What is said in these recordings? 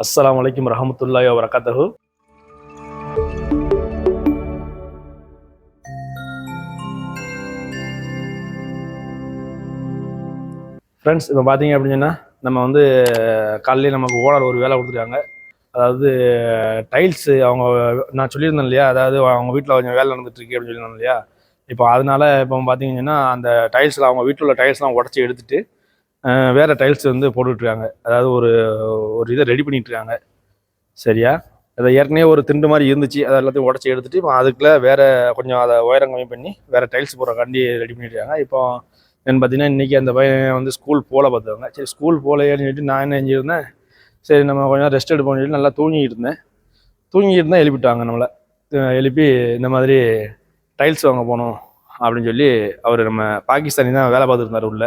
அஸ்ஸலாமு அலைக்கும் வரஹ்மத்துல்லாஹி வபரகாத்துஹு. ஃப்ரெண்ட்ஸ், இப்போ பார்த்தீங்க அப்படின்னா நம்ம வந்து காலையிலே நமக்கு ஓனர் ஒரு வேலை கொடுத்துருக்காங்க. அதாவது டைல்ஸு அவங்க நான் சொல்லியிருந்தேன் இல்லையா, அதாவது அவங்க வீட்டில் கொஞ்சம் வேலை நடந்துட்டு இருக்கு அப்படின்னு சொல்லியிருந்தேன் இல்லையா. இப்போ அதனால இப்போ பார்த்தீங்கன்னா அந்த டைல்ஸில் அவங்க வீட்டில் உள்ள டைல்ஸ்லாம் உடச்சி எடுத்துட்டு வேறு டைல்ஸ் வந்து போட்டுட்ருக்காங்க. அதாவது ஒரு ஒரு இதை ரெடி பண்ணிட்டுருக்காங்க. சரியா, அதை ஏற்கனவே ஒரு திண்டு மாதிரி இருந்துச்சு, அதை எல்லாத்தையும் உடச்சி எடுத்துட்டு இப்போ அதுக்குள்ளே வேறு கொஞ்சம் அதை உயரம் கம்மி பண்ணி வேறு டைல்ஸ் போடுறக்காண்டி ரெடி பண்ணிட்டுருக்காங்க. இப்போ என்னன்னு பார்த்தீங்கன்னா இன்றைக்கி அந்த பையன் வந்து ஸ்கூல் போகல பார்த்துவாங்க. சரி, ஸ்கூல் போகலையேன்னு சொல்லிட்டு நான் என்ன செஞ்சுருந்தேன், சரி நம்ம கொஞ்சம் ரெஸ்ட் எடுப்போம்னு சொல்லிட்டு நல்லா தூங்கிட்டு இருந்தேன். எழுப்பிட்டாங்க நம்மளை. எழுப்பி இந்த மாதிரி டைல்ஸ் வாங்க போகணும் அப்படின்னு சொல்லி அவர் நம்ம பாகிஸ்தானி தான் வேலை பார்த்துருந்தார் உள்ள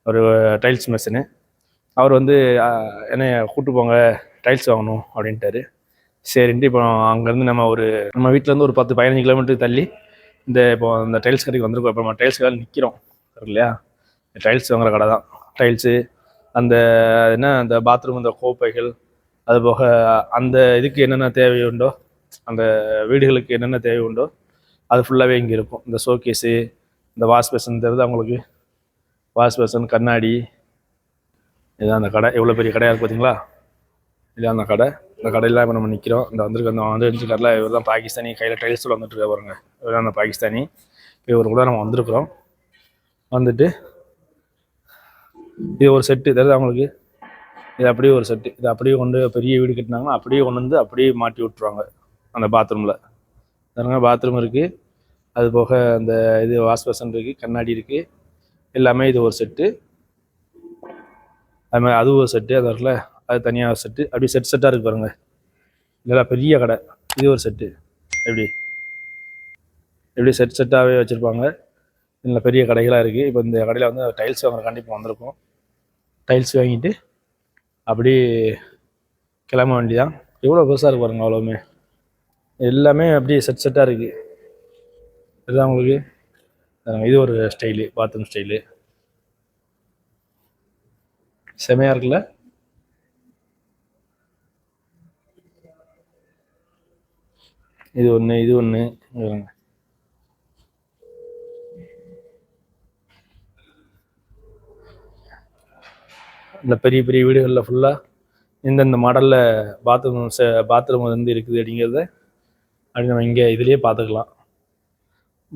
ஒரு டைல்ஸ் மெஷினு. அவர் வந்து என்னைய கூப்பிட்டு போங்க டைல்ஸ் வாங்கணும் அப்படின்ட்டாரு. சரின்ட்டு இப்போ அங்கேருந்து நம்ம வீட்டிலேருந்து ஒரு 10-15 கிலோமீட்டர் தள்ளி இப்போ இந்த டைல்ஸ் கடைக்கு வந்திருக்கோம். இப்போ நம்ம டைல்ஸ் கடையில் நிற்கிறோம் இல்லையா. டைல்ஸ் வாங்குற கடை தான். டைல்ஸு அந்த அந்த பாத்ரூம், இந்த கோப்பைகள், அது போக அந்த இதுக்கு என்னென்ன தேவை உண்டோ, அந்த வீடுகளுக்கு என்னென்ன தேவை உண்டோ அது ஃபுல்லாகவே இங்கே இருக்கும். இந்த ஷோகேஸு, இந்த வாஷ் பேசன் தெரியுது அவங்களுக்கு, வாஷ் பேசன், கண்ணாடி, இதுதான் அந்த கடை. எவ்வளோ பெரிய கடையாக இருக்குது பார்த்தீங்களா, இதுதான் அந்த கடை. இந்த கடையில் இப்போ நம்ம நிற்கிறோம். இந்த வந்துருக்காருல இவர் தான் பாகிஸ்தானி, கையில் டைல்ஸில் வந்துட்டு பாருங்க. இவர் தான் அந்த பாகிஸ்தானி. இப்போ இவர் கூட நம்ம வந்திருக்கிறோம். வந்துட்டு இது ஒரு செட்டு தெரியுது அவங்களுக்கு, இது அப்படியே ஒரு செட்டு. இது அப்படியே கொண்டு பெரிய வீடு கட்டினாங்கன்னா அப்படியே கொண்டு வந்து அப்படியே மாட்டி விட்ருவாங்க அந்த பாத்ரூமில். பாருங்க, பாத்ரூம் இருக்குது, அது போக அந்த இது வாஷ் பேசன் இருக்குது, கண்ணாடி இருக்குது, எல்லாமே இது ஒரு செட்டு. அது மாதிரி அது ஒரு செட்டு, அது இருக்குல்ல அது தனியாக ஒரு செட்டு. அப்படியே செட்டாக இருக்குது பாருங்க. இதெல்லாம் பெரிய கடை. இது ஒரு செட்டு. எப்படி செட்டாகவே வச்சுருப்பாங்க. இதில் பெரிய கடைகளாக இருக்குது. இப்போ இந்த கடையில் வந்து டைல்ஸ் வாங்குற கண்டிப்பாக வந்திருக்கோம். டைல்ஸ் வாங்கிட்டு அப்படி கிளம்ப வேண்டியதான். எவ்வளோ பெருசாக இருக்கு பாருங்க, அவ்வளோவுமே எல்லாமே அப்படியே செட்டாக இருக்குது. இதுதான் உங்களுக்கு. இது ஒரு ஸ்டைலு, பாத்ரூம் ஸ்டைலு செமையாக இருக்குல்ல. இது ஒன்று இந்த பெரிய பெரிய வீடுகளில் ஃபுல்லாக இந்தந்த மாடலில் பாத்ரூம் வந்து இருக்குது அப்படிங்கிறத அப்படி நம்ம இங்கே இதுலேயே பார்த்துக்கலாம்.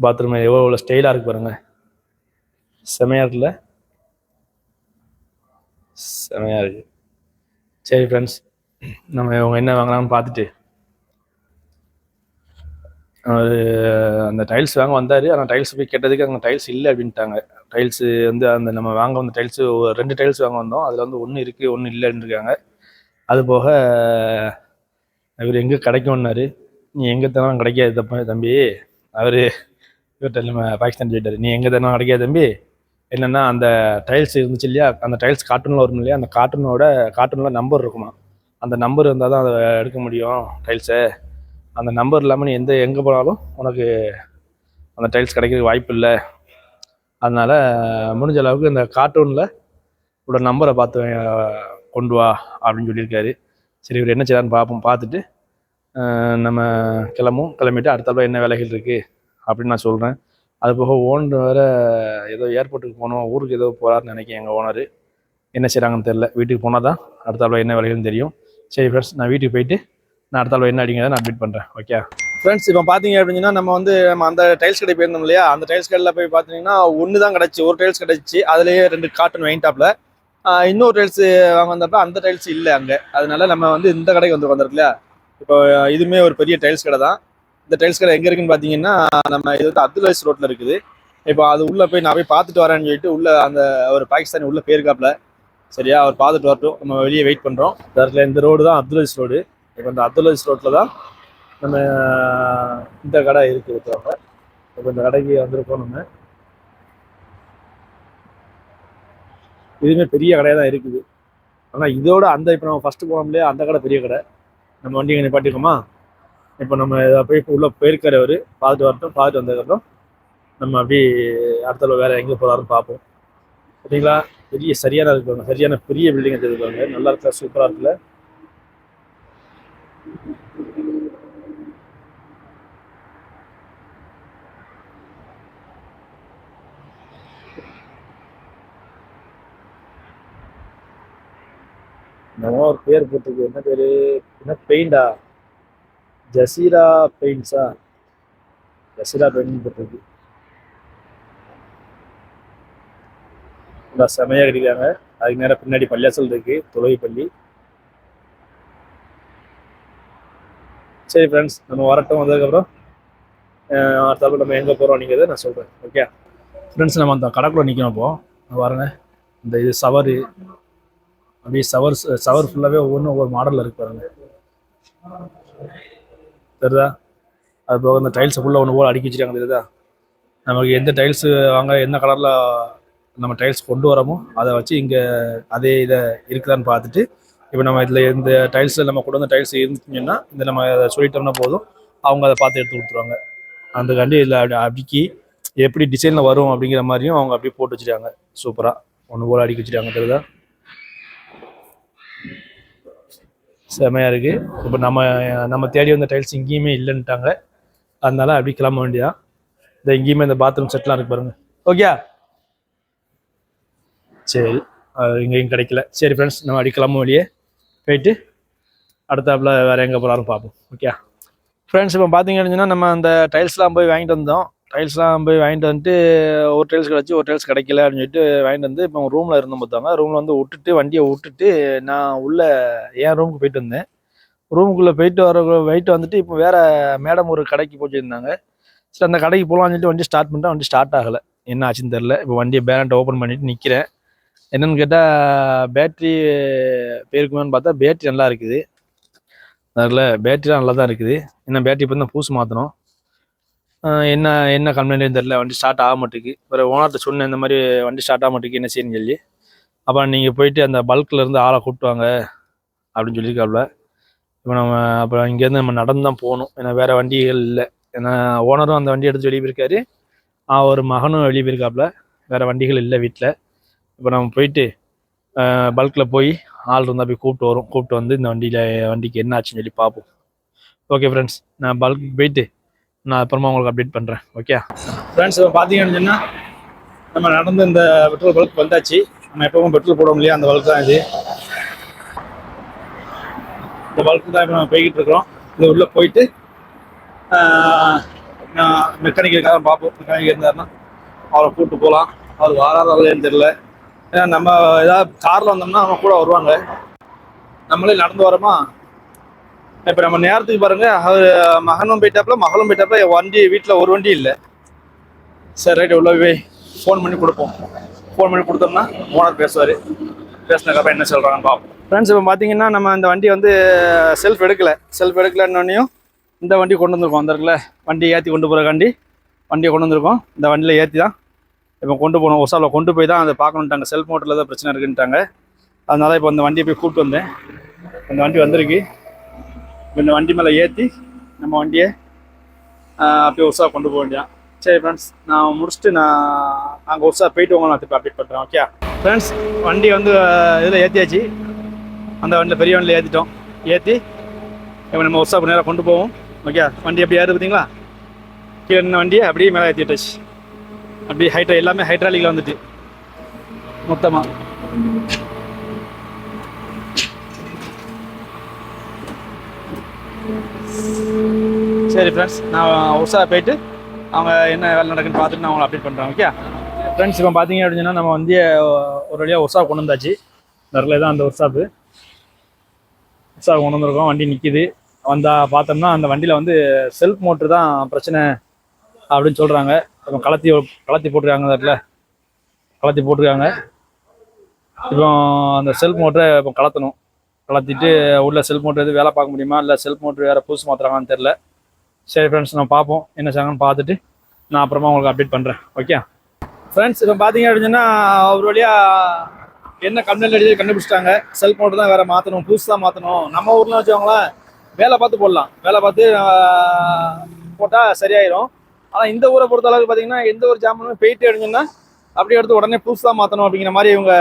பாத்ரூம் எவ்வளோ ஸ்டைலாக இருக்குது பாருங்கள், செமையாக இருக்குல்ல, செமையாக இருக்குது. சரி ஃப்ரெண்ட்ஸ், நம்ம இவங்க என்ன வாங்கலாம்னு பார்த்துட்டு அந்த டைல்ஸ் வாங்க வந்தார். ஆனால் டைல்ஸ் போய் கேட்டதுக்கு அங்கே டைல்ஸ் இல்லை அப்படின்ட்டாங்க. டைல்ஸு வந்து அந்த நம்ம வாங்க வந்த டைல்ஸு 2 டைல்ஸ் வாங்க வந்தோம். அதில் வந்து ஒன்று இருக்குது, ஒன்று இல்லைன்னு இருக்காங்க. அது போக இவர் எங்கே கிடைக்கும்னாரு. நீ எங்கே தானே கிடைக்காது தம்பி. அவர் இவர்கிட்ட நம்ம பாகிஸ்தான் போயிட்டார். நீ எங்கே தானே கிடைக்காது தம்பி. என்னென்னா அந்த டைல்ஸ் இருந்துச்சு இல்லையா, அந்த டைல்ஸ் கார்ட்டூனில் வரும் இல்லையா, அந்த கார்ட்டூனில் நம்பர் இருக்குமா. அந்த நம்பர் இருந்தால் தான் அதை எடுக்க முடியும் டைல்ஸை. அந்த நம்பர் இல்லாமல் நீ எங்கே போனாலும் உனக்கு அந்த டைல்ஸ் கிடைக்கிறதுக்கு வாய்ப்பு இல்லை. அதனால் முடிஞ்ச அளவுக்கு இந்த கார்ட்டூனில் உள்ள நம்பரை பார்த்து கொண்டு வா அப்படின்னு சொல்லியிருக்காரு. சரி, இவர் என்ன செய்யலான்னு பார்ப்போம். பார்த்துட்டு நம்ம கிளம்பிட்டு அடுத்தாப்புல என்ன வேலைகள் இருக்குது அப்படின்னு நான் சொல்கிறேன். அது போக ஓனர் வேறு ஏதோ ஏர்போர்ட்டுக்கு போகணும், ஊருக்கு ஏதோ போகிறாருன்னு நினைக்கிறேன் எங்கள் ஓனர். என்ன செய்கிறாங்கன்னு தெரில. வீட்டுக்கு போனால் தான் அடுத்தாப்புல என்ன வேலைகள்னு தெரியும். சரி ஃப்ரெண்ட்ஸ், நான் வீட்டுக்கு போயிட்டு நான் அடுத்தாப்புல என்ன அப்படிங்கிறத நான் அப்டேட் பண்ணுறேன். ஓகே ஃப்ரெண்ட்ஸ், இப்போ பார்த்தீங்க அப்படின்னா நம்ம அந்த டைல்ஸ் கடை போயிருந்தோம் இல்லையா, அந்த டைல்ஸ் கடையில் போய் பார்த்தீங்கன்னா ஒன்று தான் கிடச்சி, ஒரு டைல்ஸ் கிடச்சி. அதுலேயே 2 கார்ட்டூன் வாங்கிட்டாப்புல. இன்னொரு டைல்ஸ் வாங்க வந்தப்போ அந்த டைல்ஸ் இல்லை அங்கே. அதனால நம்ம இந்த கடைக்கு வந்திருக்கு இல்லையா. இப்போ இதுவுமே ஒரு பெரிய டைல்ஸ் கடை தான். இந்த டைல்ஸ் கடை எங்கே இருக்குன்னு பார்த்தீங்கன்னா நம்ம இது அப்துல் அஜீஸ் ரோட்டில் இருக்குது. இப்போ அது உள்ளே போய் நான் போய் பார்த்துட்டு வரேன்னு சொல்லிட்டு உள்ளே அந்த ஒரு பாகிஸ்தானி உள்ளே போயிருக்காப்புல. சரியா, அவர் பார்த்துட்டு வரட்டும், நம்ம வெளியே வெயிட் பண்ணுறோம். இந்த ரோடு தான் அப்துல் அஜீஸ் ரோடு. இப்போ இந்த அப்துல் அஜீஸ் ரோட்டில் தான் நம்ம இந்த கடை இருக்குது. இப்போ இந்த கடைக்கு வந்திருக்கோம் நம்ம. இதுவுமே பெரிய கடையாக தான் இருக்குது. ஆனால் இதோட இப்போ நம்ம ஃபஸ்ட்டு போனோம் இல்லையா, அந்த கடை பெரிய கடை. நம்ம வண்டி இங்கே நிப்பாட்டிக்கோமா. இப்போ நம்ம இதை போய் உள்ளே போயிருக்காரு அவர், பார்த்துட்டு வரட்டும். பார்த்துட்டு வந்ததுக்கப்புறம் நம்ம அப்படி அடுத்த வேறு எங்கே போகிறாருன்னு பார்ப்போம். பார்த்தீங்களா, சரியான இருக்குவாங்க, சரியான பெரிய பில்டிங் எடுத்துருக்காங்க. நல்லா இருக்கா, சூப்பராக இருக்குல்ல. நம்ம ஒரு பேர் போட்டிருக்கு, என்ன பேரு, என்ன பெயிண்டா, ஜசீரா பெயிண்ட்ஸா, ஜசீரா பெயிண்ட் போட்டிருக்கு. செமையாக கட்டிருக்காங்க. அதுக்கு நேரம் பின்னாடி பள்ளியாசல் இருக்கு, தொழுகை பள்ளி. சரி ஃப்ரெண்ட்ஸ், நம்ம வரட்டும், வந்ததுக்கப்புறம் அடுத்தாப்புல நம்ம எங்கே போகிறோம் அப்படிங்கிறத நான் சொல்கிறேன். ஓகே ஃப்ரெண்ட்ஸ், நம்ம அந்த கடைக்குள்ள நிற்கணும். அப்போ பாருங்க, இந்த இது சவரு அப்படியே சவர் ஃபுல்லாகவே ஒவ்வொரு மாடலில் இருக்கு பாருங்க, தெரியுதா? அது போக இந்த டைல்ஸ் ஃபுல்லாக ஒன்று போல் அடுக்கி வச்சுருக்காங்க, தெரியுதா? நமக்கு எந்த டைல்ஸு வாங்க, என்ன கலரில் நம்ம டைல்ஸ் கொண்டு வரோமோ அதை வச்சு இங்கே அதே இதை இருக்குதான்னு பார்த்துட்டு, இப்போ நம்ம இதில் இந்த டைல்ஸில் நம்ம கொண்டு வந்த டைல்ஸ் இருந்துச்சுன்னா இந்த நம்ம அதை சொல்லிட்டோம்னா போதும், அவங்க அதை பார்த்து எடுத்து கொடுத்துருவாங்க. அந்த கண்டி இதில் அடுக்கி எப்படி டிசைனில் வரும் அப்படிங்கிற மாதிரியும் அவங்க அப்படியே போட்டு வச்சுருக்காங்க. சூப்பராக ஒன்று போல் அடுக்கி வச்சுருக்காங்க, தெரியுதா? செமையாக இருக்குது. இப்போ நம்ம தேடி வந்த டைல்ஸ் இங்கேயுமே இல்லைன்ட்டாங்க. அதனால அப்படி கிளம்ப வேண்டியதான். இந்த எங்கேயுமே இந்த பாத்ரூம் செட்லாம் இருக்கு பாருங்க. ஓகே, சரி, இங்கேயும் கிடைக்கல. சரி ஃப்ரெண்ட்ஸ், நம்ம அப்படி கிளம்ப வெளியே போயிட்டு அடுத்தாப்புல வேறு எங்கே போகலான்னு பார்ப்போம். ஓகே ஃப்ரெண்ட்ஸ், இப்போ பார்த்தீங்கன்னா நம்ம அந்த டைல்ஸ்லாம் போய் வாங்கிட்டு வந்தோம். டைல்ஸ்லாம் போய் வாங்கிட்டு வந்துட்டு ஒரு டைல்ஸ் கிடச்சி ஒரு டைல்ஸ் கிடைக்கல அப்படின்னு சொல்லிட்டு வாங்கிட்டு வந்து இப்போ ரூமில் இருந்தோம். பார்த்தாங்க ரூமில் வந்து விட்டுட்டு வண்டியை விட்டுட்டு நான் உள்ளே என் ரூமுக்கு போயிட்டு வந்தேன். ரூமுக்குள்ளே போயிட்டு வந்துட்டு இப்போ வேறு மேடம் ஒரு கடைக்கு போச்சுருந்தாங்க. சரி, அந்த கடைக்கு போகலான்னு சொல்லிட்டு வண்டி ஸ்டார்ட் பண்ணிட்டேன். வண்டி ஸ்டார்ட் ஆகலை, என்ன ஆச்சுன்னு தெரில. இப்போ வண்டியை பேரண்ட்டை ஓப்பன் பண்ணிவிட்டு நிற்கிறேன். என்னென்னு கேட்டால் பேட்ரி போயிருக்குமான்னு பார்த்தா பேட்ரி நல்லா இருக்குது. அதில் பேட்டரிலாம் நல்லா தான் இருக்குது. இன்னும் பேட்டரி இப்போ தான் பூசு மாற்றணும். என்ன கம்ப்ளைண்ட்னு தெரில, வண்டி ஸ்டார்ட் ஆக மாட்டேங்குது. வேறு ஓனர்கிட்ட சொன்னேன், இந்த மாதிரி வண்டி ஸ்டார்ட் ஆக மாட்டேங்குது, என்ன செய்யணும்னு சொல்லி. அப்புறம் நீங்கள் போயிட்டு அந்த பல்கில் இருந்து ஆளை கூப்பிட்டுவாங்க அப்படின்னு சொல்லியிருக்காப்புல. இப்போ நம்ம அப்புறம் இங்கேருந்து நம்ம நடந்து தான் போகணும், ஏன்னா வேறு வண்டிகள் இல்லை. ஏன்னா ஓனரும் அந்த வண்டி எடுத்து வெளியே போயிருக்காரு, ஒரு மகனும் வெளியே போயிருக்காப்புல, வேறு வண்டிகள் இல்லை வீட்டில். இப்போ நம்ம போயிட்டு பல்கில் போய் ஆள் இருந்தால் போய் கூப்பிட்டு வந்து இந்த வண்டிக்கு என்ன ஆச்சுன்னு சொல்லி பார்ப்போம். ஓகே ஃப்ரெண்ட்ஸ், நான் பல்க்கு போயிட்டு நான் அப்புறமா உங்களுக்கு அப்டேட் பண்ணுறேன். ஓகே ஃப்ரெண்ட்ஸ், இப்போ பார்த்தீங்கன்னு சொன்னால் நம்ம நடந்து இந்த பெட்ரோல் பல்க் வந்தாச்சு. நம்ம எப்பவும் பெட்ரோல் போட முடியாது, அந்த பல்க் தான் இது. இந்த பல்க்கு தான் இப்போ நம்ம போய்கிட்டு இருக்கிறோம். இது உள்ளே போயிட்டு நான் மெக்கானிக்காக பார்ப்போம். மெக்கானிக் இருந்தாருன்னா அவரை கூப்பிட்டு போகலாம். அவர் வாராதான்னு தெரியல. ஏன்னா நம்ம ஏதாவது காரில் வந்தோம்னா அவங்க கூட வருவாங்க, நம்மளே நடந்து வரோமா. இப்போ நம்ம நேரத்துக்கு பாருங்க, அவர் மகனும் போயிட்டாப்புல மகளும் போயிட்டாப்புல, வண்டி வீட்டில் ஒரு வண்டி இல்லை. சரி ரைட்டு, உள்ள போய் ஃபோன் பண்ணி கொடுப்போம். ஃபோன் பண்ணி கொடுத்தோம்னா ஓனர் பேசுவார். பேசினதுக்கப்புறம் என்ன சொல்கிறாங்கன்னு பார்ப்போம். ஃப்ரெண்ட்ஸ், இப்போ பார்த்தீங்கன்னா நம்ம இந்த வண்டி வந்து செல்ஃப் எடுக்கலைன்னொன்னையும் இந்த வண்டி கொண்டு வந்திருக்கோம். அந்த இடத்துல வண்டி ஏற்றி கொண்டு போகிறக்காண்டி வண்டியை கொண்டு வந்திருக்கோம். இந்த வண்டியில் ஏற்றி தான் இப்போ கொண்டு போகணும். ஒசாவில் கொண்டு போய் தான் அதை பார்க்கணுன்ட்டாங்க. செல்ஃப் மோட்டரில் தான் பிரச்சனை இருக்குன்ட்டாங்க. அதனால் இப்போ இந்த வண்டியை போய் கூப்பிட்டு வந்தேன். அந்த வண்டி வந்திருக்கு. இந்த வண்டி மேலே ஏற்றி நம்ம வண்டியை அப்படியே ஒர்ஸாக கொண்டு போக வேண்டியதான். சரி ஃப்ரெண்ட்ஸ், நான் முடிச்சுட்டு நான் அங்கே ஒர்ஸாக போயிட்டு உங்களை நான் திருப்பி அப்டேட் பண்ணுறேன். ஓகே ஃப்ரெண்ட்ஸ், வண்டி வந்து இதில் ஏற்றியாச்சு. அந்த வண்டியில் பெரிய வண்டியில் ஏற்றிட்டோம். ஏற்றி இப்போ நம்ம ஒர்ஸாக நேராக கொண்டு போவோம். ஓகே, வண்டி எப்படி ஏறுது பார்த்தீங்களா? கீழே நின்று வண்டியை அப்படியே மேலே ஏற்றிட்டாச்சு. அப்படியே எல்லாமே ஹைட்ராலிக்கில் வந்துட்டு மொத்தமாக. சரி ஃப்ரெண்ட்ஸ், நான் ஒர்ஸாக போயிட்டு அவங்க என்ன வேலை நடக்குன்னு பார்த்துட்டு நான் அவங்களை அப்டேட் பண்ணுறேன். ஓகே ஃப்ரெண்ட்ஸ், இப்போ பார்த்தீங்க அப்படின்னா நம்ம வந்து ஒரு வழியாக ஒர்ஸாக கொண்டு வந்தாச்சு. நிறைய தான் அந்த ஒர்ஸாக கொண்டு வந்திருக்கோம். வண்டி நிற்கிது. வந்தால் பார்த்தோம்னா அந்த வண்டியில் வந்து செல்ஃப் மோட்ரு தான் பிரச்சனை அப்படின்னு சொல்கிறாங்க. இப்போ கலத்தி போட்டிருக்காங்க. அந்த இடத்துல கலத்தி போட்டிருக்காங்க. இப்போ அந்த செல்ஃப் மோட்டரை இப்போ கலத்திட்டு உள்ள செல்ஃப் மோட்டர் எதுவும் வேலை பார்க்க முடியுமா, இல்லை செல்ஃப் மோட்டர் வேறு புதுசு மாற்றுறாங்கன்னு தெரில. சரி ஃப்ரெண்ட்ஸ், நான் பார்ப்போம் என்ன செய்யணும்னு பார்த்துட்டு நான் அப்புறமா உங்களுக்கு அப்டேட் பண்ணுறேன். ஓகே ஃப்ரெண்ட்ஸ், இப்போ பார்த்தீங்க அப்படின்னா ஒரு வழியாக என்ன கம்ப்ளைண்ட் எழுதி கண்டுபிடிச்சிட்டாங்க. செல்ஃப் மோட்டர் தான் வேறு மாற்றணும், புதுசு தான் மாற்றணும். நம்ம ஊரில் வச்சவங்களேன் வேலை பார்த்து போடலாம், வேலை பார்த்து போட்டால் சரியாயிடும். ஆனால் இந்த ஊரை பொறுத்த அளவுக்கு பார்த்தீங்கன்னா எந்த ஒரு ஜாமானுமே போயிட்டு அடிஞ்சோன்னா அப்படியே எடுத்து உடனே புதுசாக மாற்றணும் அப்படிங்கிற மாதிரி இவங்க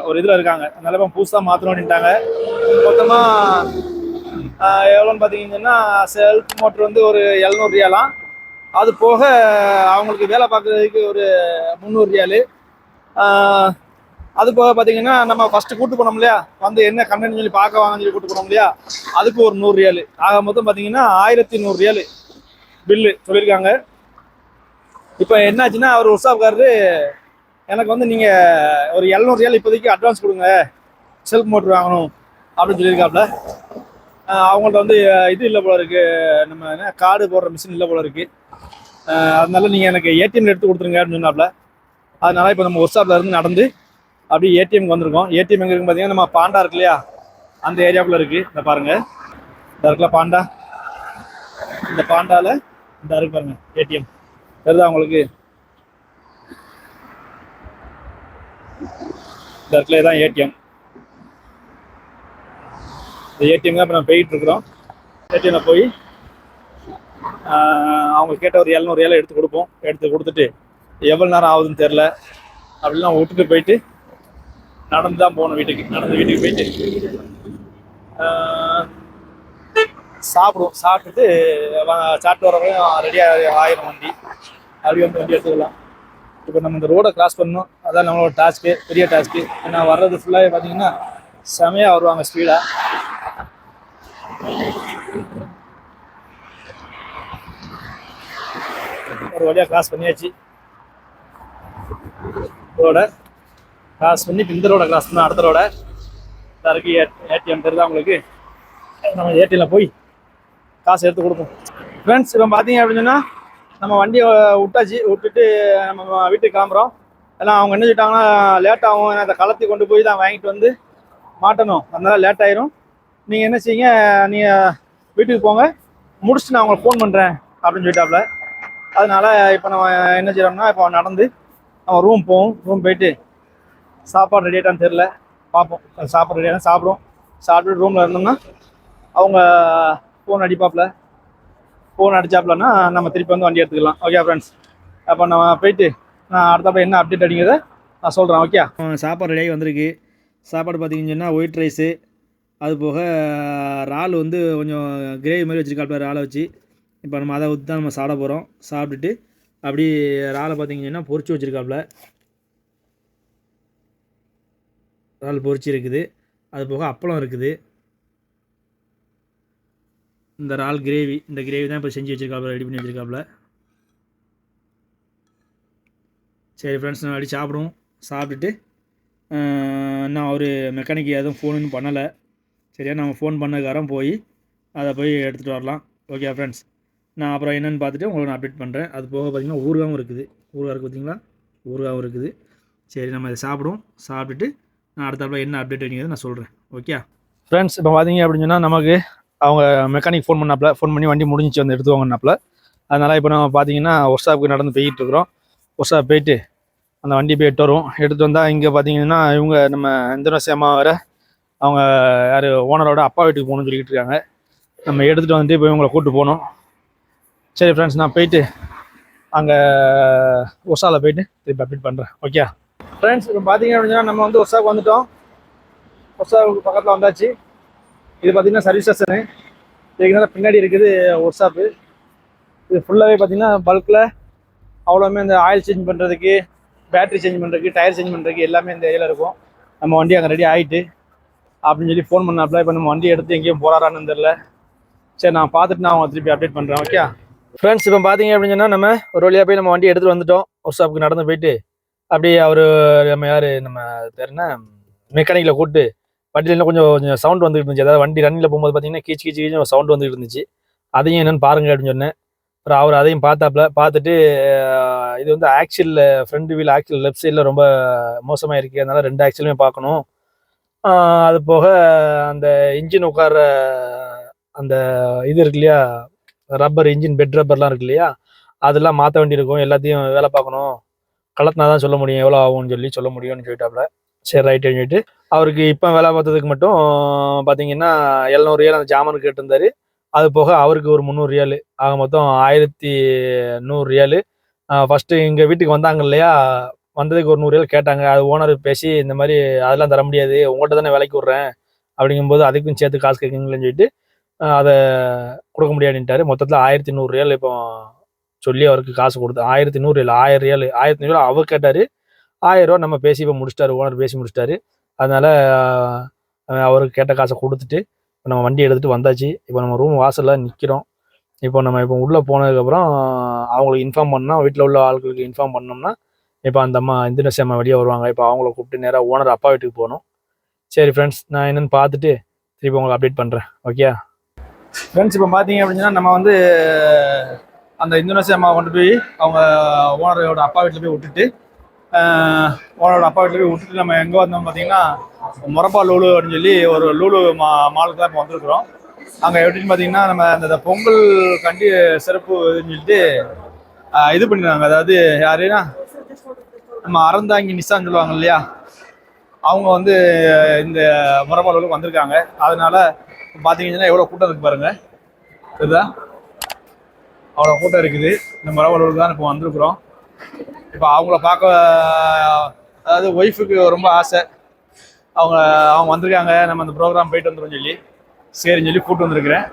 ஒரு இதில் இருக்காங்க. அதனால இப்போ புதுசாக மாற்றணும் அப்படின்ட்டாங்க. மொத்தமாக எவ்வளோன்னு பார்த்தீங்கன்னா செல்ஃப் மோட்ரு வந்து ஒரு 700 ரியாலாம். அது போக அவங்களுக்கு வேலை பார்க்குறதுக்கு ஒரு 300 ரியாலு. அது போக பார்த்தீங்கன்னா நம்ம ஃபர்ஸ்ட் கூட்டு போனோம் இல்லையா, வந்து என்ன கண்டென்ட் சொல்லி பார்க்க வாங்கன்னு சொல்லி கூட்டு போனோம் இல்லையா, அதுக்கு ஒரு 100 ரியாலு. ஆக மொத்தம் பார்த்தீங்கன்னா 1100 ரியாலு பில்லு சொல்லியிருக்காங்க. இப்போ என்னாச்சுன்னா அவர் உற்சாப்காரரு எனக்கு வந்து நீங்கள் ஒரு 700 ரியால் இப்போதைக்கு அட்வான்ஸ் கொடுங்க, செல்ஃப் மோட்ரு வாங்கணும் அப்படின்னு சொல்லியிருக்காப்புல. அவங்கள்ட்ட வந்து இது இல்லை போல இருக்கு, நம்ம என்ன கார்டு போடுற மிஷின் இல்லை போல இருக்கு, அதனால நீங்கள் எனக்கு ஏடிஎம்ல எடுத்து கொடுத்துருங்க அப்படின்னு சொன்னாப்புல. அதனால இப்போ நம்ம ஒர்க்ஷாப்ல இருந்து நடந்து அப்படியே ஏடிஎம்க்கு வந்திருக்கோம். ஏடிஎம் எங்கே இருக்குன்னு பார்த்தீங்கன்னா நம்ம பாண்டா இருக்கு இல்லையா, அந்த ஏரியாவுக்குள்ள இருக்கு. இந்த பாருங்க, இந்த இருக்குல்ல பாண்டா, இந்த பாண்டால இந்த இருக்கு பாருங்க ஏடிஎம், தெரியுதா உங்களுக்கு? இந்த இடத்துல தான் ஏடிஎம். இந்த ஏடிஎம் தான் இப்போ நம்ம போயிட்டு இருக்கிறோம். ஏடிஎம்ல போய் அவங்க கேட்ட ஒரு 700 ரியாலை எடுத்து கொடுப்போம். எடுத்து கொடுத்துட்டு எவ்வளோ நேரம் ஆகுதுன்னு தெரில, அப்படிலாம் விட்டுட்டு போயிட்டு நடந்து தான் போகணும் வீட்டுக்கு. நடந்து வீட்டுக்கு போயிட்டு சாப்பிடுவோம். சாப்பிட்டுட்டு சாப்பிட்டு வரவரையும் ரெடியாக ஆயிரம் வண்டி, அப்படி வந்து வண்டி எடுத்துக்கலாம். இப்போ நம்ம இந்த ரோடை கிராஸ் பண்ணணும், அதான் நம்மளோட டாஸ்க்கு, பெரிய டாஸ்க்கு. ஏன்னா வர்றது ஃபுல்லாகவே பார்த்தீங்கன்னா செமையாக வருவாங்க ஸ்பீடாக. ஒரு வழியாக கிராஸ் பண்ணியாச்சு. ரோடை கிராஸ் பண்ணி இந்த ரோடை கிராஸ் பண்ண அடுத்த ரோடை இருக்கு ஏடிஎம் தெரியுதா உங்களுக்கு? நம்ம ஏடிஎம்ல போய் காசு எடுத்து கொடுப்போம். ஃப்ரெண்ட்ஸ் இப்போ பார்த்தீங்க அப்படின்னு சொன்னால் நம்ம வண்டியை விட்டாச்சு. விட்டுட்டு நம்ம வீட்டுக்கு கிளம்புறோம். ஏன்னா அவங்க என்ன சொல்லிட்டாங்கன்னா லேட் ஆகும், ஏன்னா அதை கலத்தி கொண்டு போய் தான் வாங்கிட்டு வந்து மாட்டணும், அதனால லேட் ஆயிரும். நீங்கள் என்ன செய்யுங்க, நீங்கள் வீட்டுக்கு போங்க, முடிச்சுட்டு நான் உங்களுக்கு ஃபோன் பண்ணுறேன் அப்படின்னு சொல்லிட்டாப்புல. அதனால இப்போ நம்ம என்ன செய்யறோம்னா இப்போ நடந்து நம்ம ரூம் போவோம். ரூம் போயிட்டு சாப்பாடு ரெடி ஆகிட்டான்னு தெரில, பார்ப்போம். சாப்பாடு ரெடியாக சாப்பிடுவோம். சாப்பிட்டு ரூமில் இருந்தோம்னா அவங்க ஃபோன் அடிப்பாப்புல. ஃபோன் அடிச்சாப்புலன்னா நம்ம திருப்பி வந்து வண்டி எடுத்துக்கலாம். ஓகே ஃப்ரெண்ட்ஸ், அப்போ நம்ம போயிட்டு நான் அடுத்தப்போ என்ன அப்டேட் அடிங்கிறத நான் சொல்கிறேன். ஓகே, சாப்பாடு ரெடியாகி வந்திருக்கு. சாப்பாடு பார்த்தீங்கன்னா ஒயிட் ரைஸு, அது போக இறால் வந்து கொஞ்சம் கிரேவி மாதிரி வச்சுருக்காப்புல, இறாலை வச்சு. இப்போ நம்ம அதை ஊற்றி தான் நம்ம சாப்பிட போகிறோம். சாப்பிட்டுட்டு அப்படி இறாலை பார்த்தீங்கன்னா பொரிச்சு வச்சுருக்காப்புல, இறால் பொரிச்சு இருக்குது. அது போக அப்பளம் இருக்குது. இந்த இறால் கிரேவி, இந்த கிரேவி தான் இப்போ செஞ்சு வச்சுருக்காப்புல, ரெடி பண்ணி வச்சுருக்காப்புல. சரி ஃப்ரெண்ட்ஸ், நான் அப்படி சாப்பிடுவோம். சாப்பிட்டுட்டு நான் ஒரு மெக்கானிக் எதுவும் ஃபோன் பண்ணலை. சரியா, நம்ம ஃபோன் பண்ணதுக்காரம் போய் அதை போய் எடுத்துகிட்டு வரலாம். ஓகே ஃப்ரெண்ட்ஸ், நான் அப்புறம் என்னென்னு பார்த்துட்டு உங்களுக்கு நான் அப்டேட் பண்ணுறேன். அது போக பார்த்திங்கன்னா ஊறுகாவும் இருக்குது. ஊறுகாய் இருக்குது பார்த்தீங்களா, ஊறுகாவும் இருக்குது. சரி, நம்ம இதை சாப்பிடுவோம். சாப்பிட்டுட்டு நான் அடுத்தாப்புல என்ன அப்டேட் அப்படிங்கிறத நான் சொல்கிறேன். ஓகே ஃப்ரெண்ட்ஸ், இப்போ பார்த்தீங்க அப்படின்னு சொன்னால் நமக்கு அவங்க மெக்கானிக் ஃபோன் பண்ணாப்புல, ஃபோன் பண்ணி வண்டி முடிஞ்சிச்சு வந்து எடுத்துவாங்கன்னாப்புல. அதனால் இப்போ நம்ம பார்த்தீங்கன்னா ஒர்க் ஷாப்புக்கு நடந்து போய்கிட்டு இருக்கிறோம். ஒர்க் ஷாப் போயிட்டு அந்த வண்டி போய் எட்டு வருவோம். எடுத்து வந்தால் இங்கே பார்த்தீங்கன்னா இவங்க நம்ம இந்தோனேசியா அம்மா வேறு அவங்க யார் ஓனரோட அப்பா வீட்டுக்கு போகணும்னு சொல்லிக்கிட்டு இருக்காங்க. நம்ம எடுத்துகிட்டு வந்துட்டு போய் இவங்களை கூப்பிட்டு போகணும். சரி ஃப்ரெண்ட்ஸ், நான் போயிட்டு அங்கே ஒர்ஷாவில் போயிட்டு திருப்பி அப்டேட் பண்ணுறேன். ஓகே ஃப்ரெண்ட்ஸ், இப்போ பார்த்தீங்க அப்படின்னா நம்ம வந்து ஒர்ஷாவுக்கு வந்துட்டோம். ஒர்ஷாவுக்கு பக்கத்தில் வந்தாச்சு. இது பார்த்தீங்கன்னா சர்வீஸ் ஸ்டேஷனு. இதுக்கு பின்னாடி இருக்குது ஒர்க் ஷாப்பு. இது ஃபுல்லாகவே பார்த்தீங்கன்னா பல்கில் அவ்வளோமே இந்த ஆயில் சேஞ்ச் பண்ணுறதுக்கு, பேட்டரி சேஞ்ச் பண்ணுறதுக்கு, டயர் சேஞ்ச் பண்ணுறதுக்கு எல்லாமே இந்த ஏரியாவில் இருக்கும். நம்ம வண்டி அங்கே ரெடி ஆகிட்டு அப்படின்னு சொல்லி ஃபோன் பண்ணாப்புல. இப்போ நம்ம வண்டி எடுத்து எங்கேயும் போகிறாரான்னு தெரில. சரி, நான் பார்த்துட்டு நான் அவங்க திருப்பி அப்டேட் பண்ணுறேன். ஓகே ஃப்ரெண்ட்ஸ், இப்போ பார்த்தீங்க அப்படின்னு சொன்னால் நம்ம ஒரு வழியாக போய் நம்ம வண்டி எடுத்துகிட்டு வந்துட்டோம். ஒர்க் ஷாப்புக்கு நடந்து போயிட்டு அப்படியே அவர் நம்ம யார் நம்ம தெரியுன்னா மெக்கானிக்கில் கூப்பிட்டு வண்டியில் கொஞ்சம் சவுண்ட் வந்துட்டு இருந்துச்சு. அதாவது வண்டி ரன்னில் போகும்போது பார்த்தீங்கன்னா கீச்சு கீச்சு ஒரு சவுண்ட் வந்துட்டு இருந்துச்சு. அதையும் என்னென்னு பாருங்க அப்படின்னு சொன்னேன். அப்புறம் அவர் அதையும் பார்த்தாப்புல. பார்த்துட்டு இது வந்து axle front wheel axle left சைடில் ரொம்ப மோசமாக இருக்குது, அதனால 2 ஆக்சிலுமே பார்க்கணும். அது போக அந்த இன்ஜின் உட்கார அந்த இது இருக்கு இல்லையா, ரப்பர் இன்ஜின் பெட் ரப்பர்லாம் இருக்கு இல்லையா, அதெல்லாம் மாற்ற வேண்டியிருக்கும். எல்லாத்தையும் வேலை பார்க்கணும், கலத்தினா தான் சொல்ல முடியும் எவ்வளோ ஆகும்னு சொல்ல முடியும்னு சொல்லிட்டாப்புல. சரி ரைட்டுன்னு சொல்லிட்டு அவருக்கு இப்போ வேலை பார்த்ததுக்கு மட்டும் பார்த்தீங்கன்னா 700 ரியால் அந்த ஜாமானுக்கு கேட்டிருந்தாரு. அது போக அவருக்கு ஒரு 300 ரியாலு, ஆக மொத்தம் 1100 ரியாலு. ஃபஸ்ட்டு எங்கள் வீட்டுக்கு வந்தாங்க இல்லையா, வந்ததுக்கு ஒரு 100 ரியால் கேட்டாங்க. அது ஓனர் பேசி இந்த மாதிரி அதெல்லாம் தர முடியாது, உங்கள்கிட்ட தானே விலைக்கு விட்றேன் அப்படிங்கும்போது அதுக்கும் சேர்த்து காசு கேட்குங்களேன்னு சொல்லிட்டு அதை கொடுக்க முடியாதுன்ட்டாரு. மொத்தத்தில் 1100 ரியால் இப்போ சொல்லி அவருக்கு காசு கொடுத்து 1100 இல்லை 1000 ரியால் 1100 அவர் கேட்டார். 1000 நம்ம பேசி இப்போ முடிச்சிட்டாரு, ஓனர் பேசி முடிச்சிட்டாரு. அதனால அவருக்கு கேட்ட காசை கொடுத்துட்டு நம்ம வண்டி எடுத்துகிட்டு வந்தாச்சு. இப்போ நம்ம ரூம் வாசலில் நிற்கிறோம். இப்போ உள்ளே போனதுக்கப்புறம் அவங்களுக்கு இன்ஃபார்ம் பண்ணோம், வீட்டில் உள்ள ஆட்களுக்கு இன்ஃபார்ம் பண்ணோம்னா இப்போ அந்த அம்மா இந்தோனேசியா அம்மா வெளியே வருவாங்க. இப்போ அவங்கள கூப்பிட்டு நேராக ஓனர் அப்பா வீட்டுக்கு போகணும். சரி ஃப்ரெண்ட்ஸ், நான் என்னென்னு பார்த்துட்டு திருப்பி உங்களுக்கு அப்டேட் பண்ணுறேன். ஓகே ஃப்ரெண்ட்ஸ், இப்போ பார்த்தீங்க அப்படின்னா நம்ம வந்து அந்த இந்தோனேசியா அம்மா கொண்டு போய் அவங்க ஓனரோட அப்பா வீட்டில் போய் விட்டுட்டு ஓனரோட அப்பா வீட்டில் போய் விட்டுட்டு நம்ம எங்கே வந்தோம் பார்த்தீங்கன்னா மொரப்பா லூலு அப்படின்னு சொல்லி ஒரு லூலு மாலுக்கு தான் இப்போ வந்திருக்கிறோம். அங்கே எப்படின்னு பார்த்தீங்கன்னா நம்ம அந்த பொங்கல் கண்டி சிறப்பு இதுன்னு சொல்லிட்டு இது பண்ணிடுறாங்க. அதாவது யாருன்னா நம்ம அறந்தாங்கி நிசான்னு சொல்லுவாங்க இல்லையா, அவங்க வந்து இந்த மொரப்பா லூலுக்கு வந்திருக்காங்க. அதனால பார்த்தீங்கன்னா எவ்வளோ கூட்டம் இருக்குது பாருங்கள். இதுதான் அவ்வளோ கூட்டம் இருக்குது. இந்த மொரப்பா லூலுக்கு தான் இப்போ வந்திருக்கிறோம். இப்போ அவங்கள பார்க்க, அதாவது ஒய்ஃபுக்கு ரொம்ப ஆசை, அவங்க வந்திருக்காங்க, நம்ம அந்த ப்ரோக்ராம் போயிட்டு வந்துடும் சொல்லி சரின்னு சொல்லி கூப்பிட்டு வந்திருக்கிறேன்.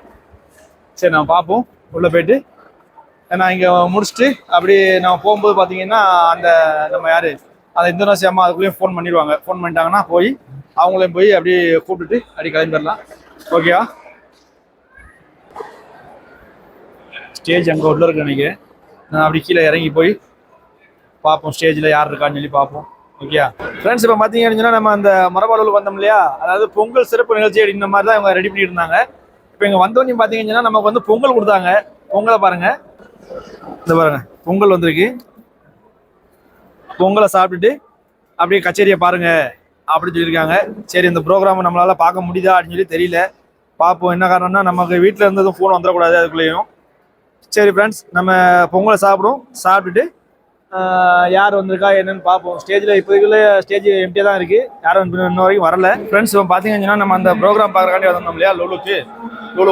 சரி நம்ம பார்ப்போம். உள்ளே போயிட்டு நான் இங்கே முடிச்சுட்டு அப்படி நம்ம போகும்போது பார்த்தீங்கன்னா அந்த நம்ம யார் அந்த இந்தோனேசியா அம்மா அதுக்குள்ளேயும் ஃபோன் பண்ணிடுவாங்க. ஃபோன் பண்ணிட்டாங்கன்னா போய் அவங்களையும் போய் அப்படியே கூப்பிட்டுட்டு அப்படி கிளம்பிடலாம். ஓகேவா? ஸ்டேஜ் அங்கே உள்ள இருக்கு நினைக்கிறேன். நான் அப்படி கீழே இறங்கி போய் பார்ப்போம், ஸ்டேஜில் யார் இருக்கான்னு சொல்லி பார்ப்போம். ஓகே ஃப்ரெண்ட்ஸ், இப்போ பார்த்தீங்கன்னா நம்ம அந்த மொரப்பா லூலுக்கு வந்தோம் இல்லையா, அதாவது பொங்கல் சிறப்பு நிகழ்ச்சி அப்படின்ற மாதிரி தான் இவங்க ரெடி பண்ணிட்டு இருந்தாங்க. இப்போ இங்கே வந்தோடனே பார்த்தீங்கன்னா நமக்கு வந்து பொங்கல் கொடுத்தாங்க. பொங்கலை பாருங்கள், இந்த பாருங்க பொங்கல் வந்திருக்கு. பொங்கலை சாப்பிட்டுட்டு அப்படியே கச்சேரியை பாருங்க அப்படின்னு சொல்லியிருக்காங்க. சரி, இந்த ப்ரோக்ராம் நம்மளால பார்க்க முடியுதா அப்படின்னு சொல்லி தெரியல, பார்ப்போம். என்ன காரணம்னா நமக்கு வீட்டில் இருந்ததும் ஃபோன் வந்துடக்கூடாது அதுக்குள்ளேயும். சரி ஃப்ரெண்ட்ஸ், நம்ம பொங்கலை சாப்பிட்டுட்டு யார் வந்திருக்கா என்னன்னு பார்ப்போம். ஸ்டேஜில் இப்போதைக்குள்ள ஸ்டேஜ் எம்டியாக தான் இருக்குது, யாரும் இன்ன வரைக்கும் வரல. ஃப்ரெண்ட்ஸ், இப்போ பார்த்தீங்கன்னா நம்ம அந்த ப்ரோக்ராம் பார்க்குறக்காண்டி வந்திருந்தோம் இல்லையா, லூலு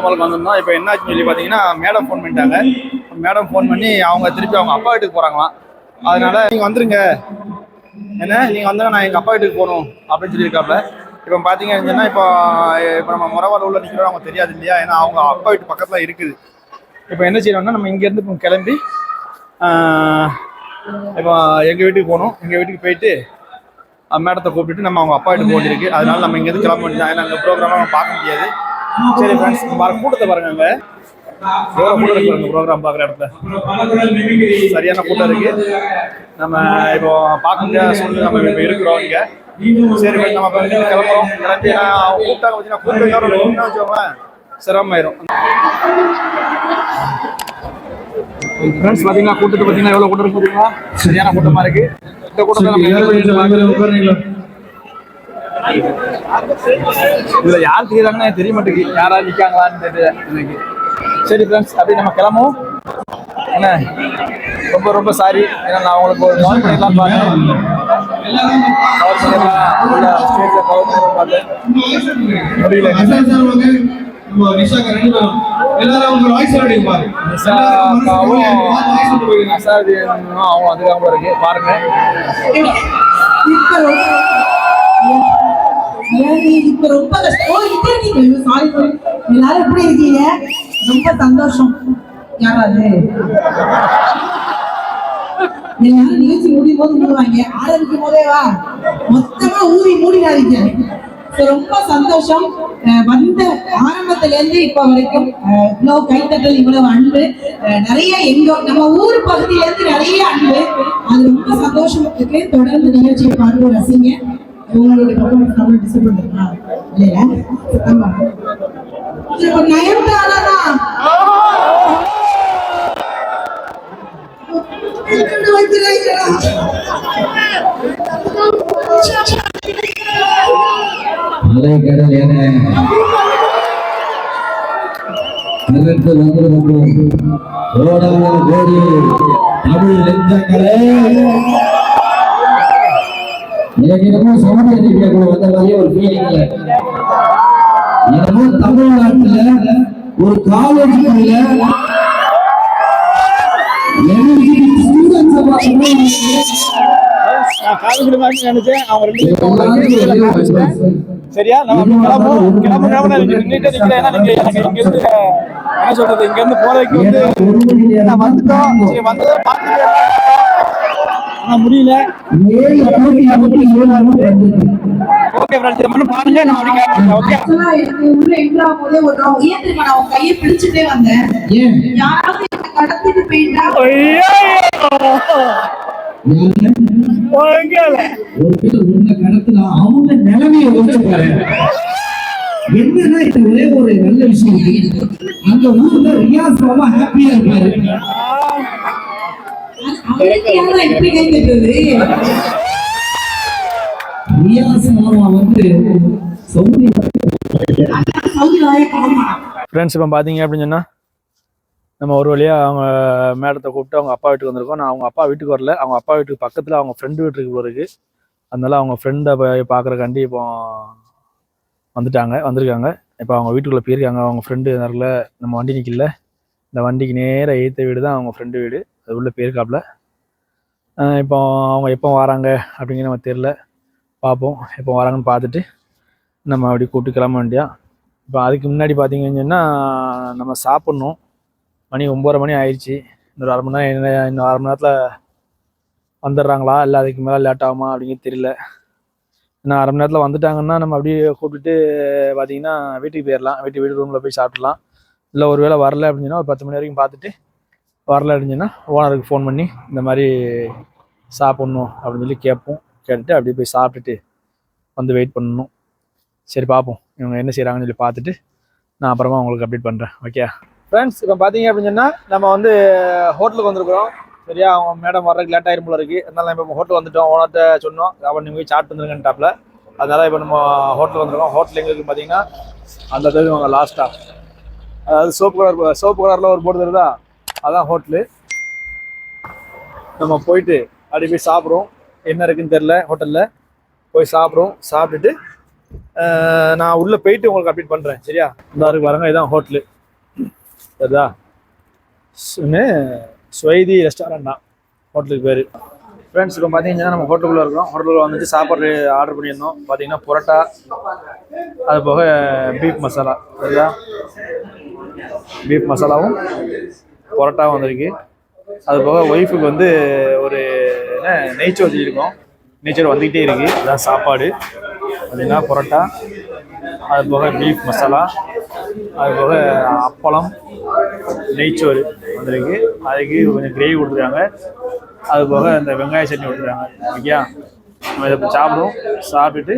மாலுக்கு வந்திருந்தோம். இப்போ என்னாச்சுன்னு சொல்லி பார்த்தீங்கன்னா மேடம் ஃபோன் பண்ணிட்டாங்க. மேடம் ஃபோன் பண்ணி அவங்க திருப்பி அவங்க அப்பா வீட்டுக்கு போகிறாங்களாம். அதனால நீங்கள் வந்துருங்க, என்ன நீங்கள் வந்தால் நான் எங்கள் அப்பா வீட்டுக்கு போகணும் அப்படின்னு சொல்லியிருக்காப்புல. இப்போ பார்த்தீங்கன்னா இப்போ நம்ம மொரப்பா லூலில் நிற்கிறோம், அவங்க தெரியாது இல்லையா, ஏன்னா அவங்க அப்பா வீட்டு பக்கத்தில் இருக்குது. இப்போ என்ன செய்யணும்னா நம்ம இங்கேருந்து இப்போ கிளம்பி இப்போ எங்கள் வீட்டுக்கு போகணும். எங்கள் வீட்டுக்கு போயிட்டு மேடத்தை கூப்பிட்டுட்டு நம்ம அவங்க அப்பா வீட்டுக்கு போயிருக்கு. அதனால நம்ம இங்கேருந்து கிளம்ப வேண்டியதான், ஏன்னா அந்த ப்ரோக்ராமாக நம்ம பார்க்க முடியாது. சரி ஃப்ரெண்ட்ஸ், கூட்டத்தை பாருங்க, அங்கே எவ்வளோ கூட்டம் இருக்கு அந்த ப்ரோக்ராம் பார்க்குற இடத்துல. சரியான கூட்டம் இருக்கு. நம்ம இப்போ பார்க்க முடியாத சூழ்நிலை நம்ம இப்போ இருக்கிறோம் இங்கே. சரி ஃப்ரெண்ட்ஸ், நம்ம இப்போ கிளம்புறோம். கிளம்பி அவங்க கூப்பிட்டாங்க பார்த்தீங்கன்னா கூப்பிட்டு வச்சோங்களேன் சிரமமாயிரும். ஃப்ரெண்ட்ஸ், பார்த்தீங்கன்னா கூட்டத்தை பார்த்தீங்கன்னா எவ்வளோ கூட்டம் இருக்கு பார்த்தீங்களா, சரியான கூட்டமாக இருக்கு. இந்த கூட்டத்தை நம்ம இதில் யார் தெரியுறாங்கன்னு எனக்கு தெரிய மாட்டேங்குது, யாராவது நிற்காங்களான்னு தெரியல எனக்கு. சரி ஃப்ரெண்ட்ஸ், அப்படி நம்ம கிளம்புவோம். என்ன ரொம்ப ரொம்ப சாரி, ஏன்னா நான் உங்களுக்கு ஒரு கவர் பண்ணிடலாம் பார்த்தேன், ஸ்டேஜில் கவர் பண்ணி பார்த்தேன், முடியல. அவங்க வந்துருக்காம இருக்கு பாருங்க. இப்ப ரொம்ப எல்லாரும் எப்படி இருக்கீங்க? ரொம்ப சந்தோஷம். யாராவது எல்லாரும் நிகழ்ச்சி முடியும் போது மூடுவாங்க, ஆரம்பிக்கும் போதே வா மொத்தமா ஊறி மூடிடாதீங்க. ரொம்ப சந்தோஷம். வந்த ஆரம்பத்துல இருந்து இப்ப வரைக்கும் இவ்வளவு கைத்தட்டல், இவ்வளவு அன்பு, நிறைய எங்க நம்ம ஊர் பகுதியில இருந்து நிறைய அன்பு, அது ரொம்ப சந்தோஷம் இருக்கு. தொடர்ந்து நிகழ்ச்சியை பார்த்து ரசிங்க. உங்களுடைய பர்ஃபார்மன்ஸ் நம்ம டிசைட் பண்றா இல்லையா? ஆமா, இப்ப நயன்தாரா அலைக்கடல் என அதற்கு வந்து ஓடாத கோடி தமிழ் நெஞ்சங்களே, எனக்கு என்னமோ சமூக கூட வந்த மாதிரியே ஒரு ஃபீலிங். என்னமோ தமிழ்நாட்டுல ஒரு காலேஜுக்குள்ள நினைச்சேன் அவங்க சரியா. நம்ம என்ன சொல்றது, இங்க இருந்து போறதுக்கு வந்து வந்துட்டோம். வந்ததை பார்த்துட்டு ஆனால் முடியல. 7,277 ஓகே ஃப்ரெண்ட்ஸ், இதை மட்டும் பாருங்க, நான் அப்படி கேட்குறேன். ஓகே ஆக்சுவலா எனக்கு உள்ள என்ட்ரு ஆகும்போதே ஒரு நான் ஏன் தெரியுமா நான் உன் கையை பிடிச்சிட்டே வந்தேன். ஏன் யாராவது என்னை கடத்திட்டு போயிட்டா ஒரு பேர் உன்னை கடத்தினா அவங்க நிலைமையை யோசிச்சு பாரு. என்னன்னா இது ஒரே ஒரு நல்ல விஷயம் இருக்கு. அந்த ஊர்ல ரியாஸ் ரொம்ப ஹாப்பியா இருப்பாரு. அவருக்கு யாரா இப்படி கை தட்டுறது? ரியாஸ் மாமா வந்து சவுதி சவுதி ஆமா. ஃப்ரெண்ட்ஸ் இப்போ பார்த்தீங்க அப்படின்னு சொன்னால் நம்ம ஒரு வழியாக அவங்க மேடத்தை கூப்பிட்டு அவங்க அப்பா வீட்டுக்கு வந்திருக்கோம். நான் அவங்க அப்பா வீட்டுக்கு வரல, அவங்க அப்பா வீட்டுக்கு பக்கத்தில் அவங்க ஃப்ரெண்டு வீட்டுக்கு போல இருக்குது. அதனால அவங்க ஃப்ரெண்டை போய் பார்க்குறக்காண்டி இப்போ வந்திருக்காங்க. இப்போ அவங்க வீட்டுக்குள்ளே போயிருக்காங்க. அவங்க ஃப்ரெண்டு நேரில் நம்ம வண்டி நிற்கல, இந்த வண்டிக்கு நேராக எய்த்த வீடு தான் அவங்க ஃப்ரெண்டு வீடு. அது உள்ளே போயிருக்காப்புல. இப்போ அவங்க எப்போ வராங்க அப்படிங்கிற நம்ம தெரில, பார்ப்போம். எப்போ வராங்கன்னு பார்த்துட்டு நம்ம அப்படி கூப்பிட்டு கிளம்ப வேண்டியா. இப்போ அதுக்கு முன்னாடி பார்த்தீங்கன்னு சொன்னால் நம்ம சாப்பிட்ணும். மணி 9:30 மணி ஆயிடுச்சு. இன்னொரு அரை மணி நேரம், இன்னும் அரை மணி நேரத்தில் வந்துடுறாங்களா இல்லை அதுக்கு மேலே லேட் ஆகுமா அப்படிங்கிறது தெரியல. இன்னும் அரை மணி நேரத்தில் வந்துட்டாங்கன்னா நம்ம அப்படியே கூப்பிட்டுட்டு பார்த்தீங்கன்னா வீட்டுக்கு போயிடலாம். வீட்டு ரூமில் போய் சாப்பிட்லாம். இல்லை ஒரு வேளை வரல அப்படின்னு சொன்னால் ஒரு 10 மணி வரைக்கும் பார்த்துட்டு வரல அப்படின்னு சொன்னால் ஓனருக்கு ஃபோன் பண்ணி இந்த மாதிரி சாப்பிட்ணும் அப்படின்னு சொல்லி கேட்டுட்டு அப்படியே போய் சாப்பிட்டுட்டு வந்து வெயிட் பண்ணணும். சரி பார்ப்போம் இவங்க என்ன செய்கிறாங்கன்னு சொல்லி பார்த்துட்டு நான் அப்புறமா உங்களுக்கு அப்டேட் பண்ணுறேன். ஓகே ஃப்ரெண்ட்ஸ், இப்போ பார்த்தீங்க அப்படின்னு சொன்னால் நம்ம வந்து ஹோட்டலுக்கு வந்திருக்கிறோம். சரியா, அவங்க மேடம் வர்றதுக்கு லேட் ஆயிரும் போல இருக்குது. அதனால இப்போ ஹோட்டல் வந்துட்டோம். ஓனர்கிட்ட சொன்னோம் அவன் நீங்கள் போய் சாப்பிட்டு வந்துருங்கன்ட்டாப்ல. அதனால இப்போ நம்ம ஹோட்டல் வந்துருக்கோம். ஹோட்டல் எங்களுக்கு பார்த்தீங்கன்னா அந்த தெரியுவாங்க லாஸ்ட்டாக, அதாவது சோப்பு கலரில் ஒரு போர்டு தருதா, அதான் ஹோட்டலு. நம்ம போயிட்டு அப்படி போய் சாப்பிட்றோம். என்ன இருக்குன்னு தெரில, ஹோட்டலில் போய் சாப்பிட்றோம். சாப்பிட்டுட்டு நான் உள்ளே போயிட்டு உங்களுக்கு அப்டேட் பண்ணுறேன். சரியா, இந்த இருக்கு பாருங்க, இதான் ஹோட்டலு. சரிதா, ஸ்வைதி ரெஸ்டாரண்ட் தான் ஹோட்டலுக்கு பேர். ஃப்ரெண்ட்ஸ், இப்போ பார்த்தீங்கன்னா நம்ம ஹோட்டலுக்குள்ளே இருக்கோம். ஹோட்டலுக்குள்ள வந்துட்டு சாப்பாடு ஆர்டர் பண்ணியிருந்தோம். பார்த்தீங்கன்னா புரோட்டா, அது போக பீஃப் மசாலா. சரிதா, பீஃப் மசாலாவும் புரோட்டாவும் வந்திருக்கு. அது போக ஒய்ஃபுக்கு வந்து ஒரு நெய்ச்சோறு இருக்கும். நெய்ச்சோறு வந்துக்கிட்டே இருக்குது. அதுதான் சாப்பாடு. பார்த்தீங்கன்னா புரோட்டா, அது போக பீஃப் மசாலா, அது போக அப்பளம், நெய்ச்சோறு வந்திருக்கு. அதுக்கு கொஞ்சம் கிரேவி கொடுத்துருக்காங்க. அது போக இந்த வெங்காய சட்னி கொடுத்துருக்காங்க. ஓகேயா, நம்ம இதை சாப்பிடுவோம். சாப்பிட்டுட்டு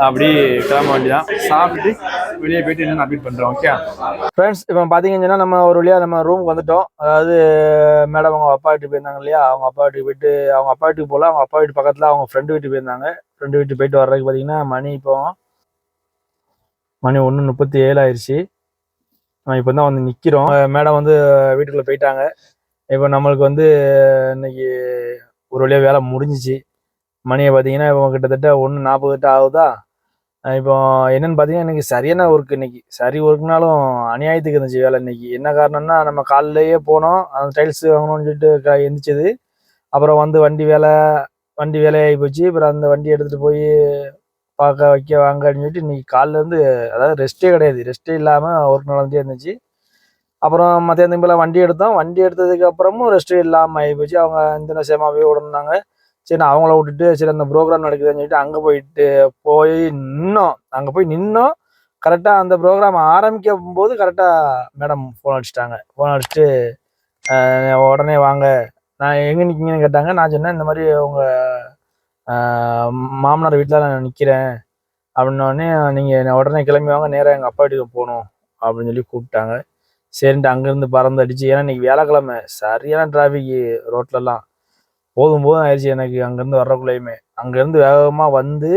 அப்படி கிளம்ப வேண்டியதான். சாப்பிட்டுட்டு வெளியே போயிட்டு என்னென்னு அப்டேட் பண்ணுறோம். ஓகே ஃப்ரெண்ட்ஸ், இப்போ பார்த்தீங்கன்னா நம்ம ஒரு வழியாக நம்ம ரூமுக்கு வந்துட்டோம். அதாவது மேடம் அவங்க அப்பா வீட்டுக்கு போயிருந்தாங்க இல்லையா, அவங்க அப்பா வீட்டுக்கு போயிட்டு அவங்க அப்பா வீட்டுக்கு போகல, அவங்க அப்பா வீட்டு பக்கத்தில் அவங்க ஃப்ரெண்டு வீட்டுக்கு போயிருந்தாங்க. ஃப்ரெண்டு வீட்டுக்கு போயிட்டு வர்றதுக்கு பார்த்தீங்கன்னா மணி 1:37 ஆயிடுச்சு. இப்போ தான் வந்து நிற்கிறோம். மேடம் வந்து வீட்டுக்குள்ளே போயிட்டாங்க. இப்போ நம்மளுக்கு வந்து இன்னைக்கு ஒரு வழியாக வேலை முடிஞ்சிச்சு. மணியை பார்த்தீங்கன்னா இப்போ கிட்டத்தட்ட 1:40 ஆகுதா. இப்போ என்னன்னு பார்த்தீங்கன்னா இன்னைக்கு சரியான ஒர்க். இன்னைக்கு சரி ஒர்க்குனாலும் அநியாயத்துக்கு இருந்துச்சு வேலை. இன்னைக்கு என்ன காரணம்னா, நம்ம காலையிலேயே போனோம், அந்த டைல்ஸ் வாங்கணும்னு சொல்லிட்டு எந்திரிச்சது. அப்புறம் வந்து வண்டி வேலையாகி போச்சு. அப்புறம் அந்த வண்டி எடுத்துகிட்டு போய் பார்க்க வைக்க வாங்க அப்படின்னு சொல்லிட்டு இன்னைக்கு காலிலேருந்து, அதாவது ரெஸ்ட்டே கிடையாது, ரெஸ்ட்டே இல்லாமல் ஒர்க் நடந்துகிட்டே இருந்துச்சு. அப்புறம் மத்தியானம் போல் வண்டி எடுத்தோம். வண்டி எடுத்ததுக்கு அப்புறமும் ரெஸ்ட்டே இல்லாமல் ஆகி போச்சு. அவங்க இந்த சேமாவே விடணுன்னாங்க. சரி, நான் அவங்கள விட்டுட்டு சரி அந்த ப்ரோக்ராம் நடக்குதுன்னு சொல்லிட்டு அங்கே போய் நின்னோம். கரெக்டாக அந்த ப்ரோக்ராம் ஆரம்பிக்கும் போது கரெக்டாக மேடம் ஃபோன் அடிச்சுட்டு உடனே வாங்க, நான் எங்கே நிற்கிங்கன்னு கேட்டாங்க. நான் சொன்னேன் இந்த மாதிரி உங்கள் மாமனார் வீட்டில் நான் நிற்கிறேன் அப்படின்னோடனே, நீங்கள் உடனே கிளம்பி வாங்க, நேராக எங்கள் அப்பா வீட்டுக்கு போகணும் அப்படின்னு சொல்லி கூப்பிட்டாங்க. சரின்ட்டு அங்கேருந்து பறந்து அடிச்சு, ஏன்னா இன்னைக்கு வியாழக்கிழமை சரியான டிராஃபிக்கு ரோட்லலாம். போதும் ஆயிடுச்சு எனக்கு அங்கேருந்து வர்றக்குள்ளேயுமே. அங்கேருந்து வேகமாக வந்து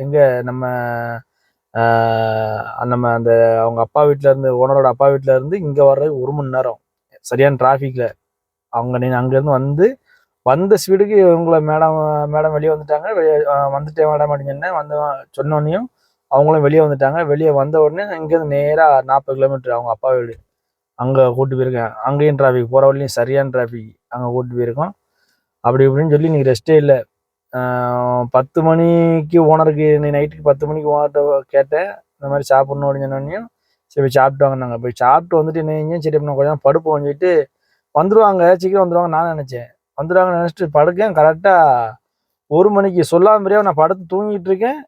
எங்கே நம்ம அந்த அவங்க அப்பா வீட்டிலேருந்து, ஓனரோட அப்பா வீட்டிலேருந்து இங்கே வர்றதுக்கு 1 மணி நேரம் சரியான டிராஃபிக்கில். அங்கேருந்து வந்த ஸ்பீடுக்கு இவங்களை மேடம் வெளியே வந்துட்டாங்க. வந்துட்டேன் மேடம் அப்படின்னு சொன்னோன்னையும் அவங்களும் வெளியே வந்துட்டாங்க. வெளியே வந்த உடனே இங்கேருந்து நேராக 40 கிலோமீட்டர் அவங்க அப்பா வீடு, அங்கே கூப்பிட்டு போயிருக்கேன். அங்கேயும் டிராஃபிக், போகிற வழியும் சரியான டிராஃபிக், அங்கே கூப்பிட்டு போயிருக்கோம். அப்படி இப்படின்னு சொல்லி இன்னைக்கு ரெஸ்ட்டே இல்லை. 10 மணிக்கு ஓனருக்கு, இன்னைக்கு நைட்டுக்கு 10 மணிக்கு ஓனர்கிட்ட கேட்டேன் இந்த மாதிரி சாப்பிட்ணும் அப்படின்னு சொன்னோன்னையும் சரி சாப்பிட்டு வாங்க. நாங்கள் போய் சாப்பிட்டு வந்துட்டு என்ன சரி நம்ம கொஞ்சம் படுப்போம் சொல்லிட்டு வந்துடுவாங்க, சீக்கிரம் வந்துடுவாங்க நான் நினச்சேன். வந்துடுவாங்கன்னு நினச்சிட்டு படுக்கேன். கரெக்டாக 1 மணிக்கு சொல்லாம நான் படுத்து தூங்கிட்டு இருக்கேன்.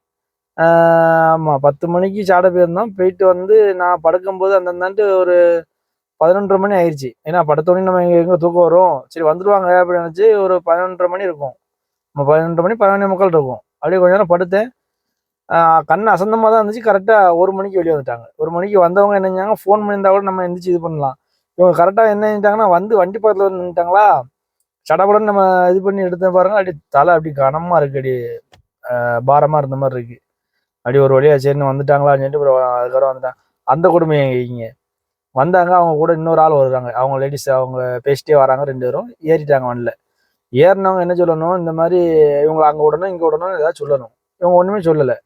ஆமாம் 10 மணிக்கு சாட போயிருந்தோம். போயிட்டு வந்து நான் படுக்கும்போது அந்தந்தாண்டு ஒரு 11:30 மணி ஆயிடுச்சு. ஏன்னா படுத்தோடனே நம்ம எங்கே தூக்கம் வரும், சரி வந்துடுவாங்க அப்படின்னு நினச்சி ஒரு 11:30 மணி இருக்கும். 11:30 மணி 11:45 இருக்கும். அப்படியே கொஞ்ச நேரம் படுத்தேன். கண் அசந்தமாக தான் இருந்துச்சு. கரெக்டாக 1 மணிக்கு வெளியே வந்துட்டாங்க. 1 மணிக்கு வந்தவங்க என்ன செஞ்சாங்க, ஃபோன் பண்ணியிருந்தா கூட நம்ம எந்திரிச்சு இது பண்ணலாம். இவங்க கரெக்டாக என்ன செஞ்சிட்டாங்கன்னா வந்து வண்டி பக்கத்தில் வந்து நின்றுட்டாங்களா, சடபடன்னு நம்ம இது பண்ணி எடுத்த பாருங்க. அப்படி தலை அப்படி கனமாக இருக்கு, அப்படி பாரமாக இருந்த மாதிரி இருக்கு. அப்படி ஒரு வழியாக சரின்னு வந்துட்டாங்களான்னு சொல்லிட்டு அதுக்கப்புறம் வந்துட்டாங்க. அந்த கொடுமையை இங்கே வந்தாங்க. அவங்க கூட இன்னொரு ஆள் வருவாங்க. அவங்க லேடிஸ், அவங்க பேசிட்டே வராங்க. 2 பேரும் ஏறிட்டாங்க வண்டியில். ஏறினவங்க என்ன சொல்லணும், இந்த மாதிரி இவங்க அங்கே விடணும் இங்கே விடணும் ஏதாவது சொல்லணும். இவங்க ஒன்றுமே சொல்லலை.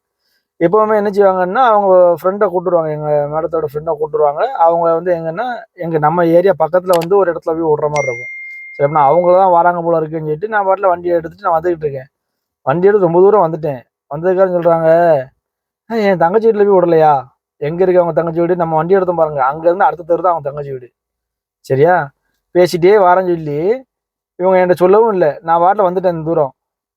எப்போவுமே என்ன செய்வாங்கன்னா, அவங்க ஃப்ரெண்டை கூப்பிட்டுருவாங்க, எங்கள் மேடத்தோட ஃப்ரெண்டை கூப்பிட்டுருவாங்க. அவங்க வந்து எங்கன்னா நம்ம ஏரியா பக்கத்தில் வந்து ஒரு இடத்துல போய் விட்ற மாதிரி இருக்கும். சரி அப்படின்னா அவங்கள தான் வராங்க போல இருக்குன்னு சொல்லிட்டு நான் பாட்டில் வண்டியை எடுத்துகிட்டு நான் வந்துக்கிட்டு இருக்கேன். வண்டி எடுத்து ரொம்ப தூரம் வந்துட்டேன். வந்ததுக்காரன்னு சொல்கிறாங்க, என் தங்கச்சி வீட்டில் போய் விடலையா, எங்கே இருக்கு அவங்க தங்கச்சி வீடு, நம்ம வண்டி எடுத்தோம் பாருங்க, அங்கேருந்து அடுத்த தெரு தான் அவங்க தங்கச்சி வீடு. சரியா, பேசிட்டே வரேன்னு சொல்லி இவங்க என்கிட்ட சொல்லவும் இல்லை. நான் பாட்டில் வந்துட்டேன். இந்த தூரம்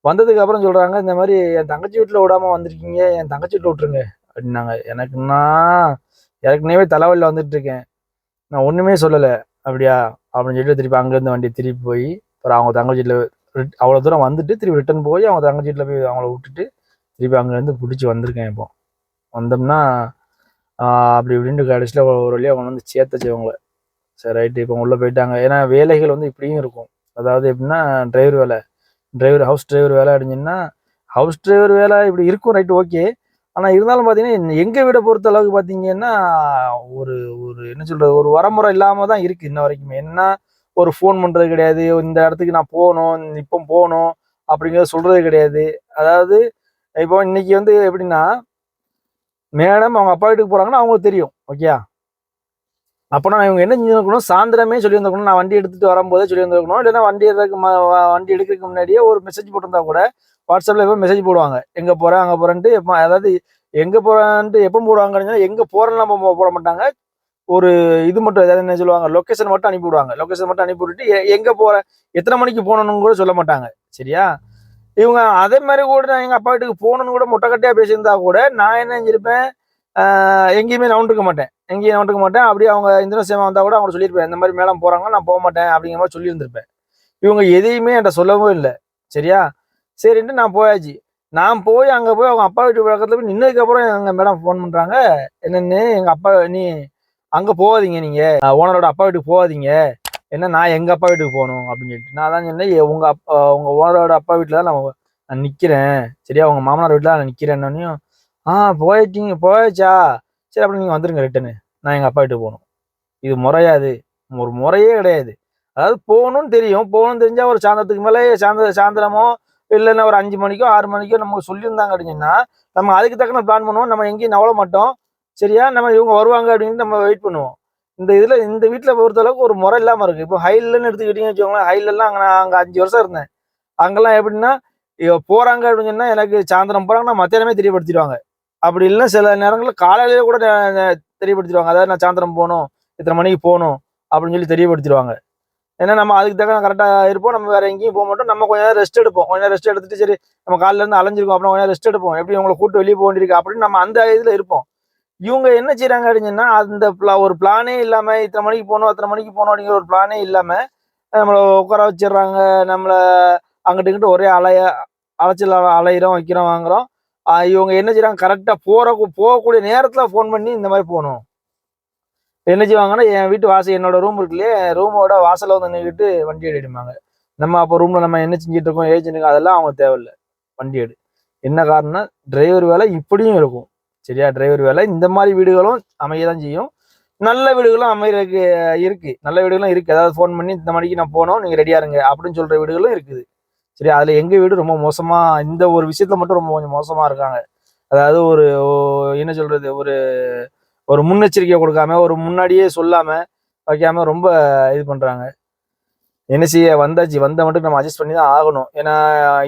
வந்ததுக்கு அப்புறம் சொல்கிறாங்க, இந்த மாதிரி என் தங்கச்சி வீட்டில் விடாமல் வந்திருக்கீங்க, என் தங்கச்சி வீட்டில் விட்டுருங்க அப்படின்னாங்க. எனக்குன்னா ஏற்கனவே தலைவலியில் வந்துட்டு இருக்கேன். நான் ஒன்றுமே சொல்லலை. அப்படியா அப்படின்னு சொல்லிட்டு திருப்பி அங்கேருந்து வண்டி திருப்பி போய் அப்புறம் அவங்க தங்கச்சி வீட்டில் அவ்வளோ தூரம் வந்துட்டு திருப்பி ரிட்டர்ன் போய் அவங்க தங்கச்சி வீட்டில் போய் அவங்கள விட்டுட்டு திருப்பி அங்கேருந்து பிடிச்சி வந்திருக்கேன். இப்போ வந்தோம்னா அப்படி இப்படின்ட்டு கடைசியில் ஒரு வழியாக அவங்க வந்து சேர்த்துச்சு அவங்கள. சரி ரைட்டு, இப்போ உள்ளே போயிட்டாங்க. ஏன்னா வேலைகள் வந்து இப்படியும் இருக்கும். அதாவது எப்படின்னா டிரைவர் வேலை, ஹவுஸ் டிரைவர் வேலை அப்படின்னா ஹவுஸ் டிரைவர் வேலை இப்படி இருக்கும். Right, okay. ஆனால் இருந்தாலும் பார்த்தீங்கன்னா எங்கள் வீடை பொறுத்த அளவுக்கு பார்த்தீங்கன்னா ஒரு ஒரு என்ன சொல்கிறது, ஒரு வரமுறை இல்லாமல் தான் இருக்குது இன்ன வரைக்குமே. என்ன ஒரு ஃபோன் பண்ணுறது கிடையாது, இந்த இடத்துக்கு நான் போகணும் இப்போ போகணும் அப்படிங்கிறத சொல்கிறது கிடையாது. அதாவது இப்போ இன்னைக்கு வந்து எப்படின்னா, மேடம் அவங்க அப்பா வீட்டுக்கு போகிறாங்கன்னா அவங்களுக்கு தெரியும். ஓகே, அப்போனா இவங்க என்ன செஞ்சுருக்கணும், சாயந்தரமே சொல்லியிருந்துருக்கணும். நான் வண்டி எடுத்துகிட்டு வரும்போதே சொல்லியிருந்துருக்கணும். இல்லைன்னா வண்டி எடுக்கிறதுக்கு முன்னாடியே ஒரு மெசேஜ் போட்டிருந்தா கூட வாட்ஸ்அப்பில் எப்போ மெசேஜ் போடுவாங்க, எங்கே போகிறேன் அங்கே போகிறேன்ட்டு. எப்போ அதாவது எங்கே போகிறேன்ட்டு எப்போ போடுவாங்கன்னு, எங்கே போகிறேன்னு போட மாட்டாங்க. ஒரு இது மட்டும் ஏதாவது என்ன சொல்லுவாங்க, லொக்கேஷன் மட்டும் அனுப்பி விடுவாங்க. லொக்கேஷன் மட்டும் அனுப்பி விட்டுட்டு எங்கே போகிறேன் எத்தனை மணிக்கு போகணுன்னு கூட சொல்ல மாட்டாங்க. சரியா, இவங்க அதே மாதிரி கூட நான் எங்கள் அப்பா வீட்டுக்கு போகணுன்னு கூட முட்டைக்கட்டையாக பேசியிருந்தா கூட நான் என்ன செஞ்சிருப்பேன், எங்கேயுமே நவுண்டுக்க மாட்டேன். அப்படியே அவங்க இந்த சேமா வந்தால் கூட அவங்க சொல்லியிருப்பேன், இந்த மாதிரி மேடம் போகிறாங்க நான் போக மாட்டேன் அப்படிங்கிற மாதிரி சொல்லியிருந்திருப்பேன். இவங்க எதையுமே என்கிட்ட சொல்லவும் இல்லை. சரியா, சரின்ட்டு நான் போயாச்சு. நான் போய் அங்கே போய் அவங்க அப்பா வீட்டு பக்கத்தில் போய் நின்னதுக்கப்புறம் எங்கள் மேடம் ஃபோன் பண்ணுறாங்க, என்னென்னு எங்கள் அப்பா நீ அங்கே போகாதீங்க, நீங்கள் ஓனரோட அப்பா வீட்டுக்கு போகாதீங்க, என்ன நான் எங்கள் அப்பா வீட்டுக்கு போகணும் அப்படின்னு சொல்லிட்டு. நான் தான் சொன்னேன், உங்கள் ஓனரோட அப்பா வீட்டில் தான் நான் நிற்கிறேன். சரியா, உங்கள் மாமனார் வீட்டில் தான் நான் நிற்கிறேன்னொன்னையும், போயாச்சா, சரி அப்படி நீங்கள் வந்துருங்க ரிட்டனு, நான் எங்கள் அப்பா வீட்டுக்கு போகணும். இது முறையாது, ஒரு முறையே கிடையாது. அதாவது போகணும்னு தெரிஞ்சால் ஒரு சாயந்தரத்துக்கு மேலே சாயந்தரமோ இல்லைன்னா ஒரு 5 மணிக்கோ 6 மணிக்கோ நமக்கு சொல்லியிருந்தாங்க அப்படின்னா நம்ம அதுக்கு தக்கன பிளான் பண்ணுவோம். நம்ம எங்கேயும் நவள மாட்டோம். சரியா, நம்ம இவங்க வருவாங்க அப்படின்னு நம்ம வெயிட் பண்ணுவோம். இந்த வீட்டில் பொறுத்த அளவுக்கு ஒரு முறை இல்லாமல் இருக்குது. இப்போ ஹைலன்னு எடுத்துக்கிட்டீங்கன்னு வச்சுக்கோங்களேன். ஹைலெல்லாம் நான் அங்கே 5 வருஷம் இருந்தேன். அங்கெல்லாம் எப்படின்னா போகிறாங்க அப்படின்னு சொன்னால் எனக்கு சாயந்தரம் போகிறாங்கன்னா மத்தியானமே தெரியப்படுத்திடுவாங்க. அப்படி இல்லைன்னா சில நேரங்களில் காலையிலேயே கூட தெரியப்படுத்திடுவாங்க. அதாவது நான் சாயந்தரம் போகணும், இத்தனை மணிக்கு போகணும் அப்படின்னு சொல்லி தெரியப்படுத்திடுவாங்க. ஏன்னா நம்ம அதுக்கு தக்க கரெக்டாக இருப்போம். நம்ம வேறு எங்கேயும் போக மாட்டோம். நம்ம கொஞ்சம் நேரம் ரெஸ்ட் எடுப்போம். கொஞ்சம் நேரம் ரெஸ்ட் எடுத்துட்டு சரி நம்ம காலையிலேருந்து அலைஞ்சிருக்கோம், அப்புறம் கொஞ்சம் நேரம் ரெஸ்ட் எடுப்போம், எப்படி உங்களை கூட்டு வெளியே போக வேண்டியிருக்கு அப்படின்னு நம்ம அந்த இதில் இருப்போம். இவங்க என்ன செய்கிறாங்க அப்படின்னா, அந்த ஒரு பிளானே இல்லாமல் இத்தனை மணிக்கு போகணும் அத்தனை மணிக்கு போகணும் அப்படிங்கிற ஒரு பிளானே இல்லாமல் நம்மளை உட்கார வச்சிடுறாங்க. நம்மளை அங்கிட்டு இங்கிட்டு ஒரே அலைச்சல் அலையிறோம், வைக்கிறோம், வாங்குறோம். இவங்க என்ன செய்கிறாங்க, கரெக்டாக போகக்கூடிய நேரத்தில் ஃபோன் பண்ணி இந்த மாதிரி போகணும். என்ன செய்வாங்கன்னா, என் வீட்டு வாசல் என்னோட ரூம் இருக்குல்லையே, ரூமோட வாசலில் வந்து நின்றுக்கிட்டு வண்டி எடுப்பாங்க. நம்ம அப்போ ரூமில் நம்ம என்ன செஞ்சுட்டு இருக்கோம், ஏஜென்ட்டுங்க அதெல்லாம் அவங்க தேவையில்லை, வண்டி எடு. என்ன காரணம்னா டிரைவர் வேலை இப்படியும் இருக்கும். சரியா, டிரைவர் வேலை இந்த மாதிரி வீடுகளும் அமைய தான் செய்யும். நல்ல வீடுகளும் அமைகிறதுக்கு இருக்குது. நல்ல வீடுகளும் இருக்குது. அதாவது ஃபோன் பண்ணி இந்த மணிக்கு நான் போனோம், நீங்கள் ரெடியாக இருங்க அப்படின்னு சொல்கிற வீடுகளும் இருக்குது. சரி, அதில் எங்கள் வீடு ரொம்ப மோசமாக, இந்த ஒரு விஷயத்தில் மட்டும் ரொம்ப கொஞ்சம் மோசமாக இருக்காங்க. அதாவது என்ன சொல்கிறது, ஒரு முன்னெச்சரிக்கை கொடுக்காம, ஒரு முன்னாடியே சொல்லாமல் வைக்காம ரொம்ப இது பண்ணுறாங்க. என்ன செய்ய, வந்தாச்சு, வந்த மட்டும் நம்ம அட்ஜஸ்ட் பண்ணி தான் ஆகணும். ஏன்னா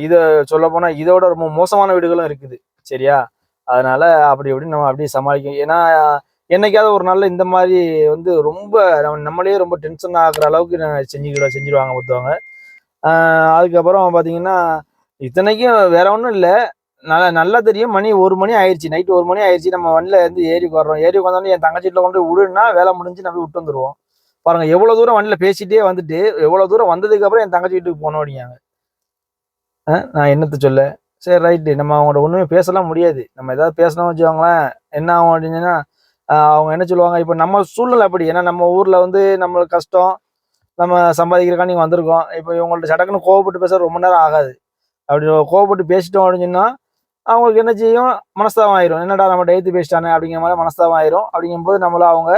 இதை சொல்ல போனால் இதோட ரொம்ப மோசமான வீடுகளும் இருக்குது. சரியா, அதனால அப்படி எப்படி நம்ம அப்படியே சமாளிக்கும். ஏன்னா என்னைக்காவது ஒரு நாளில் இந்த மாதிரி வந்து ரொம்ப நம்மளே ரொம்ப டென்ஷன் ஆகுற அளவுக்கு செஞ்சுடுவாங்க ஒருத்தவங்க. அதுக்கப்புறம் பார்த்தீங்கன்னா இத்தனைக்கும் வேற ஒன்றும் இல்லை. நல்லா தெரியும், மணி 1 மணி ஆயிடுச்சு, நைட்டு 1 மணி ஆயிடுச்சு. நம்ம வண்டியில் இருந்து ஏரிக்கு வர்றோம். ஏரிக்கு வந்தோடனே என் தங்கச்சி வீட்டில் கொண்டு விடுன்னா வேலை முடிஞ்சு நம்ம விட்டு வந்துடுவோம். பாருங்க எவ்வளோ தூரம் வண்டியில் பேசிட்டே வந்துட்டு எவ்வளோ தூரம் வந்ததுக்கப்புறம் என் தங்கச்சி வீட்டுக்கு போனோம் அப்படிங்காங்க. நான் என்னத்த சொல்ல. சரி ரைட்டு, நம்ம அவங்கள்ட்ட ஒன்றுமே பேசலாம் முடியாது. நம்ம ஏதாவது பேசணும்னு வச்சுக்கோங்களேன், என்ன ஆகும் அப்படின்னா அவங்க என்ன சொல்லுவாங்க, இப்போ நம்ம சூழ்நிலை அப்படி. ஏன்னா நம்ம ஊரில் வந்து நம்மளுக்கு கஷ்டம், நம்ம சம்பாதிக்கிறக்காண்டி வந்திருக்கோம். இப்போ இவங்கள்ட்ட சடக்குன்னு கோவப்பட்டு பேச ரொம்ப நேரம் ஆகாது. அப்படி கோவப்பட்டு பேசிட்டோம் அப்படின்னு சொன்னா அவங்களுக்கு என்ன செய்யும், மனஸ்தாபம் ஆயிரும். என்னடா நம்ம டயத்து பேசிட்டானே அப்படிங்கிற மாதிரி மனஸ்தாபம் ஆயிரும். அப்படிங்கும்போது நம்மள அவங்க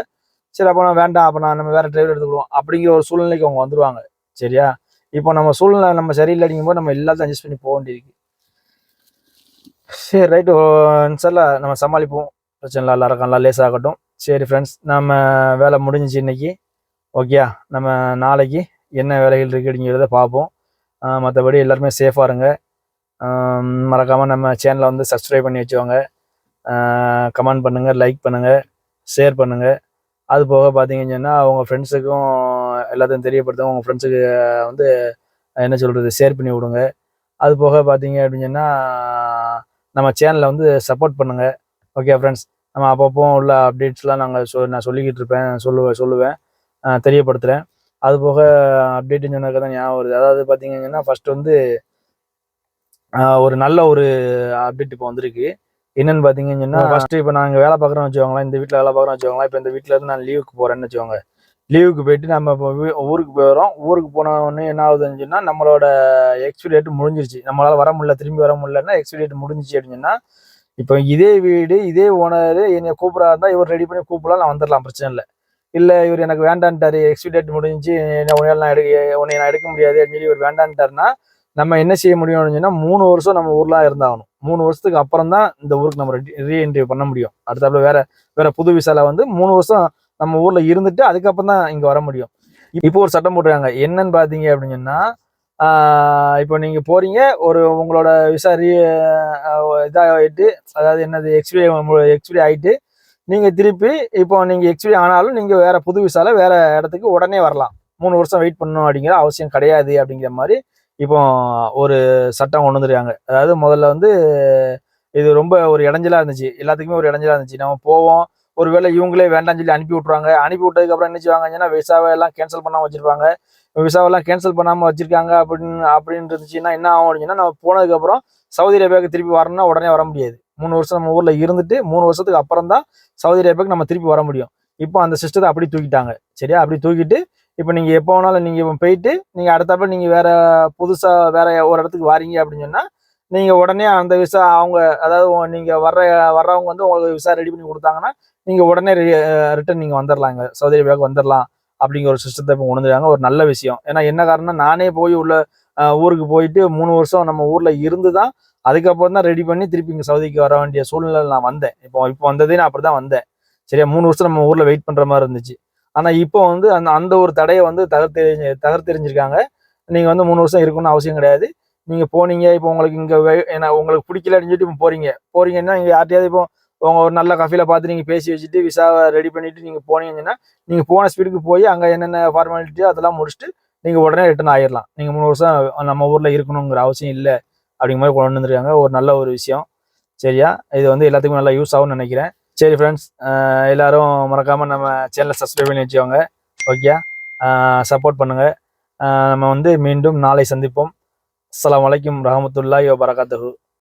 சரி அப்போ நான் வேண்டாம், அப்போ நம்ம வேற டிரைவர் எடுத்துக்கிடுவோம் அப்படிங்கிற ஒரு சூழ்நிலைக்கு அவங்க வந்துருவாங்க. சரியா? இப்போ நம்ம சூழ்நிலை நம்ம சரியில்லை அப்படிங்கும்போது நம்ம எல்லாத்தையும் அட்ஜஸ்ட் பண்ணி போக வேண்டியிருக்கு. சரி ரைட்டு, இன்ஷால்லா நம்ம சமாளிப்போம். பிரச்சனை இல்லை, எல்லாருக்கும் நல்லா லேசாகட்டும். சரி ஃப்ரெண்ட்ஸ், நம்ம வேலை முடிஞ்சிச்சு இன்னைக்கு. ஓகேயா? நம்ம நாளைக்கு என்ன வேலைகள் இருக்குது அப்படிங்கிறத பார்ப்போம். மற்றபடி எல்லாருமே சேஃபாக இருங்க. மறக்காமல் நம்ம சேனலை வந்து சப்ஸ்கிரைப் பண்ணி வச்சுக்கோங்க. கமெண்ட் பண்ணுங்கள், லைக் பண்ணுங்கள், ஷேர் பண்ணுங்கள். அது போக பார்த்தீங்கன்னு சொன்னால் அவங்க ஃப்ரெண்ட்ஸுக்கும் எல்லாத்தையும் தெரியப்படுத்துங்க. உங்கள் ஃப்ரெண்ட்ஸுக்கு வந்து என்ன சொல்கிறது, ஷேர் பண்ணி விடுங்க. அது போக பார்த்தீங்க அப்படின்னு சொன்னால் நம்ம சேனலை வந்து சப்போர்ட் பண்ணுங்கள். ஓகே ஃப்ரெண்ட்ஸ், நம்ம அப்பப்போ உள்ள அப்டேட்ஸ்லாம் நான் சொல்லிக்கிட்டு இருப்பேன், சொல்லுவேன், தெரியப்படுத்துகிறேன். அது போக அப்டேட்டுன்னு சொன்னதுக்கு தான் ஞாபகம் வருது. அதாவது பார்த்தீங்கன்னா ஃபர்ஸ்ட் வந்து ஒரு நல்ல ஒரு அப்டேட் இப்போ வந்திருக்கு. என்னன்னு பார்த்தீங்கன்னு சொன்னால், ஃபர்ஸ்ட் இப்போ நாங்கள் வேலை பார்க்குறோம்னு வச்சுக்கோங்களேன், இந்த வீட்டில் வேலை பார்க்குறோம்னு வச்சுக்கோங்களேன். இப்போ இந்த வீட்டில் இருந்து நான் லீவுக்கு போகிறேன்னு வச்சுக்கோங்க. லீவுக்கு போயிட்டு நம்ம இப்போ ஊருக்கு போயிடுறோம். ஊருக்கு போனோடனே என்ன ஆகுதுன்னு சொன்னால், நம்மளோட எக்ஸ்பீரி டேட் முடிஞ்சிருச்சு. நம்மளால் வர முடியல, திரும்பி வர முடியலன்னா எக்ஸ்பீரி டேட் முடிஞ்சிச்சு அப்படின்னு சொன்னால், இப்போ இதே வீடு இதே ஓனர் என்னை கூப்பிட்றா இருந்தால் இவர் ரெடி பண்ணி கூப்பிடலாம், நான் வந்துடலாம், பிரச்சனை இல்லை. இல்லை இவர் எனக்கு வேண்டான்ட்டாரு, எக்ஸ்பீரி டேட் முடிஞ்சிச்சு, உன்னை நான் எடுக்க முடியாது அப்படின்னு சொல்லி இவர் வேண்டான்ட்டாருன்னா நம்ம என்ன செய்ய முடியும் அப்படின்னு சொன்னால் 3 வருஷம் நம்ம ஊர்லாம் இருந்தாகணும். 3 வருஷத்துக்கு அப்புறம் தான் இந்த ஊருக்கு நம்ம ரீஎன்ட்ரி பண்ண முடியும். அடுத்தாப்புல வேற புது விசால வந்து 3 வருஷம் நம்ம ஊர்ல இருந்துட்டு அதுக்கப்புறம் தான் இங்க வர முடியும். இப்போ ஒரு சட்டம் போட்டுருக்காங்க. என்னன்னு பாத்தீங்க அப்படின்னு சொன்னா, இப்போ நீங்க போறீங்க, உங்களோட விசா இதாகிட்டு, அதாவது என்னது எக்ஸ்பிரி ஆயிட்டு நீங்க திருப்பி இப்போ நீங்க எக்ஸ்பிரி ஆனாலும் நீங்க வேற புது விசால வேற இடத்துக்கு உடனே வரலாம். 3 வருஷம் வெயிட் பண்ணணும் அப்படிங்கிற அவசியம் கிடையாது அப்படிங்கிற மாதிரி இப்போ ஒரு சட்டம் கொண்டு வந்துருக்காங்க. அதாவது முதல்ல வந்து இது ரொம்ப ஒரு இடைஞ்சலா இருந்துச்சு, எல்லாத்துக்குமே ஒரு இடைஞ்சலா இருந்துச்சு. நம்ம போவோம், ஒருவேளை இவங்களே வேண்டாம்னு சொல்லி அனுப்பி விட்ருவாங்க. அனுப்பி விட்டதுக்கு அப்புறம் என்ன செய்வாங்கன்னா விசாவை எல்லாம் கேன்சல் பண்ணாம வச்சிருப்பாங்க. விசாவெல்லாம் கேன்சல் பண்ணாம வச்சிருக்காங்க அப்படின்னு இருந்துச்சுன்னா என்ன ஆகும் அப்படின்னா, நம்ம போனதுக்கு அப்புறம் சவுதி அரேபியாவுக்கு திருப்பி வரணும்னா உடனே வர முடியாது. 3 வருஷம் நம்ம ஊர்ல இருந்துட்டு 3 வருஷத்துக்கு அப்புறம் தான் சவுதி அரேபியாவுக்கு நம்ம திருப்பி வர முடியும். இப்போ அந்த சிஸ்டத்தை அப்படி தூக்கிட்டாங்க. சரியா? அப்படி தூக்கிட்டு இப்போ நீங்க எப்போ வேணாலும் நீங்க இப்போ போயிட்டு நீங்க அடுத்தாப்புல நீங்க வேற புதுசா வேற ஒரு இடத்துக்கு வாரீங்க அப்படின்னு சொன்னா நீங்க உடனே அந்த விசா அவங்க, அதாவது நீங்க வர்றவங்க வந்து உங்களுக்கு விசா ரெடி பண்ணி கொடுத்தாங்கன்னா நீங்க உடனே ரிட்டர்ன் நீங்க வந்துடலாங்க, சவுதி அரேபியாவுக்கு வந்துடலாம் அப்படிங்கிற ஒரு சிஸ்டத்தை இப்போ உணர்ந்துருக்காங்க. ஒரு நல்ல விஷயம். ஏன்னா என்ன காரணம், நானே போய் உள்ள ஊருக்கு போயிட்டு 3 வருஷம் நம்ம ஊர்ல இருந்து தான் அதுக்கப்புறம் தான் ரெடி பண்ணி திருப்பி இங்க சவுதிக்கு வர வேண்டிய சூழ்நிலை நான் வந்தேன். இப்போ வந்ததே நான் அப்படிதான் வந்தேன். சரியா? 3 வருஷம் நம்ம ஊர்ல வெயிட் பண்ற மாதிரி இருந்துச்சு. ஆனா இப்போ வந்து அந்த ஒரு தடையை வந்து தகர்த்தெறிஞ்சிருக்காங்க. நீங்க வந்து 3 வருஷம் இருக்கணும்னு அவசியம் கிடையாது. நீங்க போனீங்க, இப்போ உங்களுக்கு இங்க ஏன்னா உங்களுக்கு பிடிக்கல அப்படின்னு சொல்லிட்டு இப்போ போறீங்கன்னா இங்க யார்ட்டையாவது இப்போ உங்க ஒரு நல்ல கஃபீல பார்த்து நீங்க பேசி வச்சுட்டு விசாவை ரெடி பண்ணிட்டு நீங்க போனீங்கன்னா நீங்க போன ஸ்பீடுக்கு போய் அங்க என்னென்ன ஃபார்மாலிட்டியோ அதெல்லாம் முடிச்சுட்டு நீங்க உடனே ரிட்டர்ன் ஆயிடலாம். நீங்க 3 வருஷம் நம்ம ஊர்ல இருக்கணுங்கிற அவசியம் இல்லை அப்படிங்கிற மாதிரி கொண்டு வந்துருக்காங்க. ஒரு நல்ல ஒரு விஷயம். சரியா? இது வந்து எல்லாத்துக்கும் நல்லா யூஸ் ஆகும்னு நினைக்கிறேன். சரி ஃப்ரெண்ட்ஸ், எல்லாரும் மறக்காம நம்ம சேனலை சப்ஸ்கிரைப் பண்ணி வச்சுக்கோங்க. ஓகே, சப்போர்ட் பண்ணுங்க. நம்ம வந்து மீண்டும் நாளை சந்திப்போம். அஸ்ஸலாமு அலைக்கும் வரஹ்மத்துல்லாஹி வபரகாத்துஹு.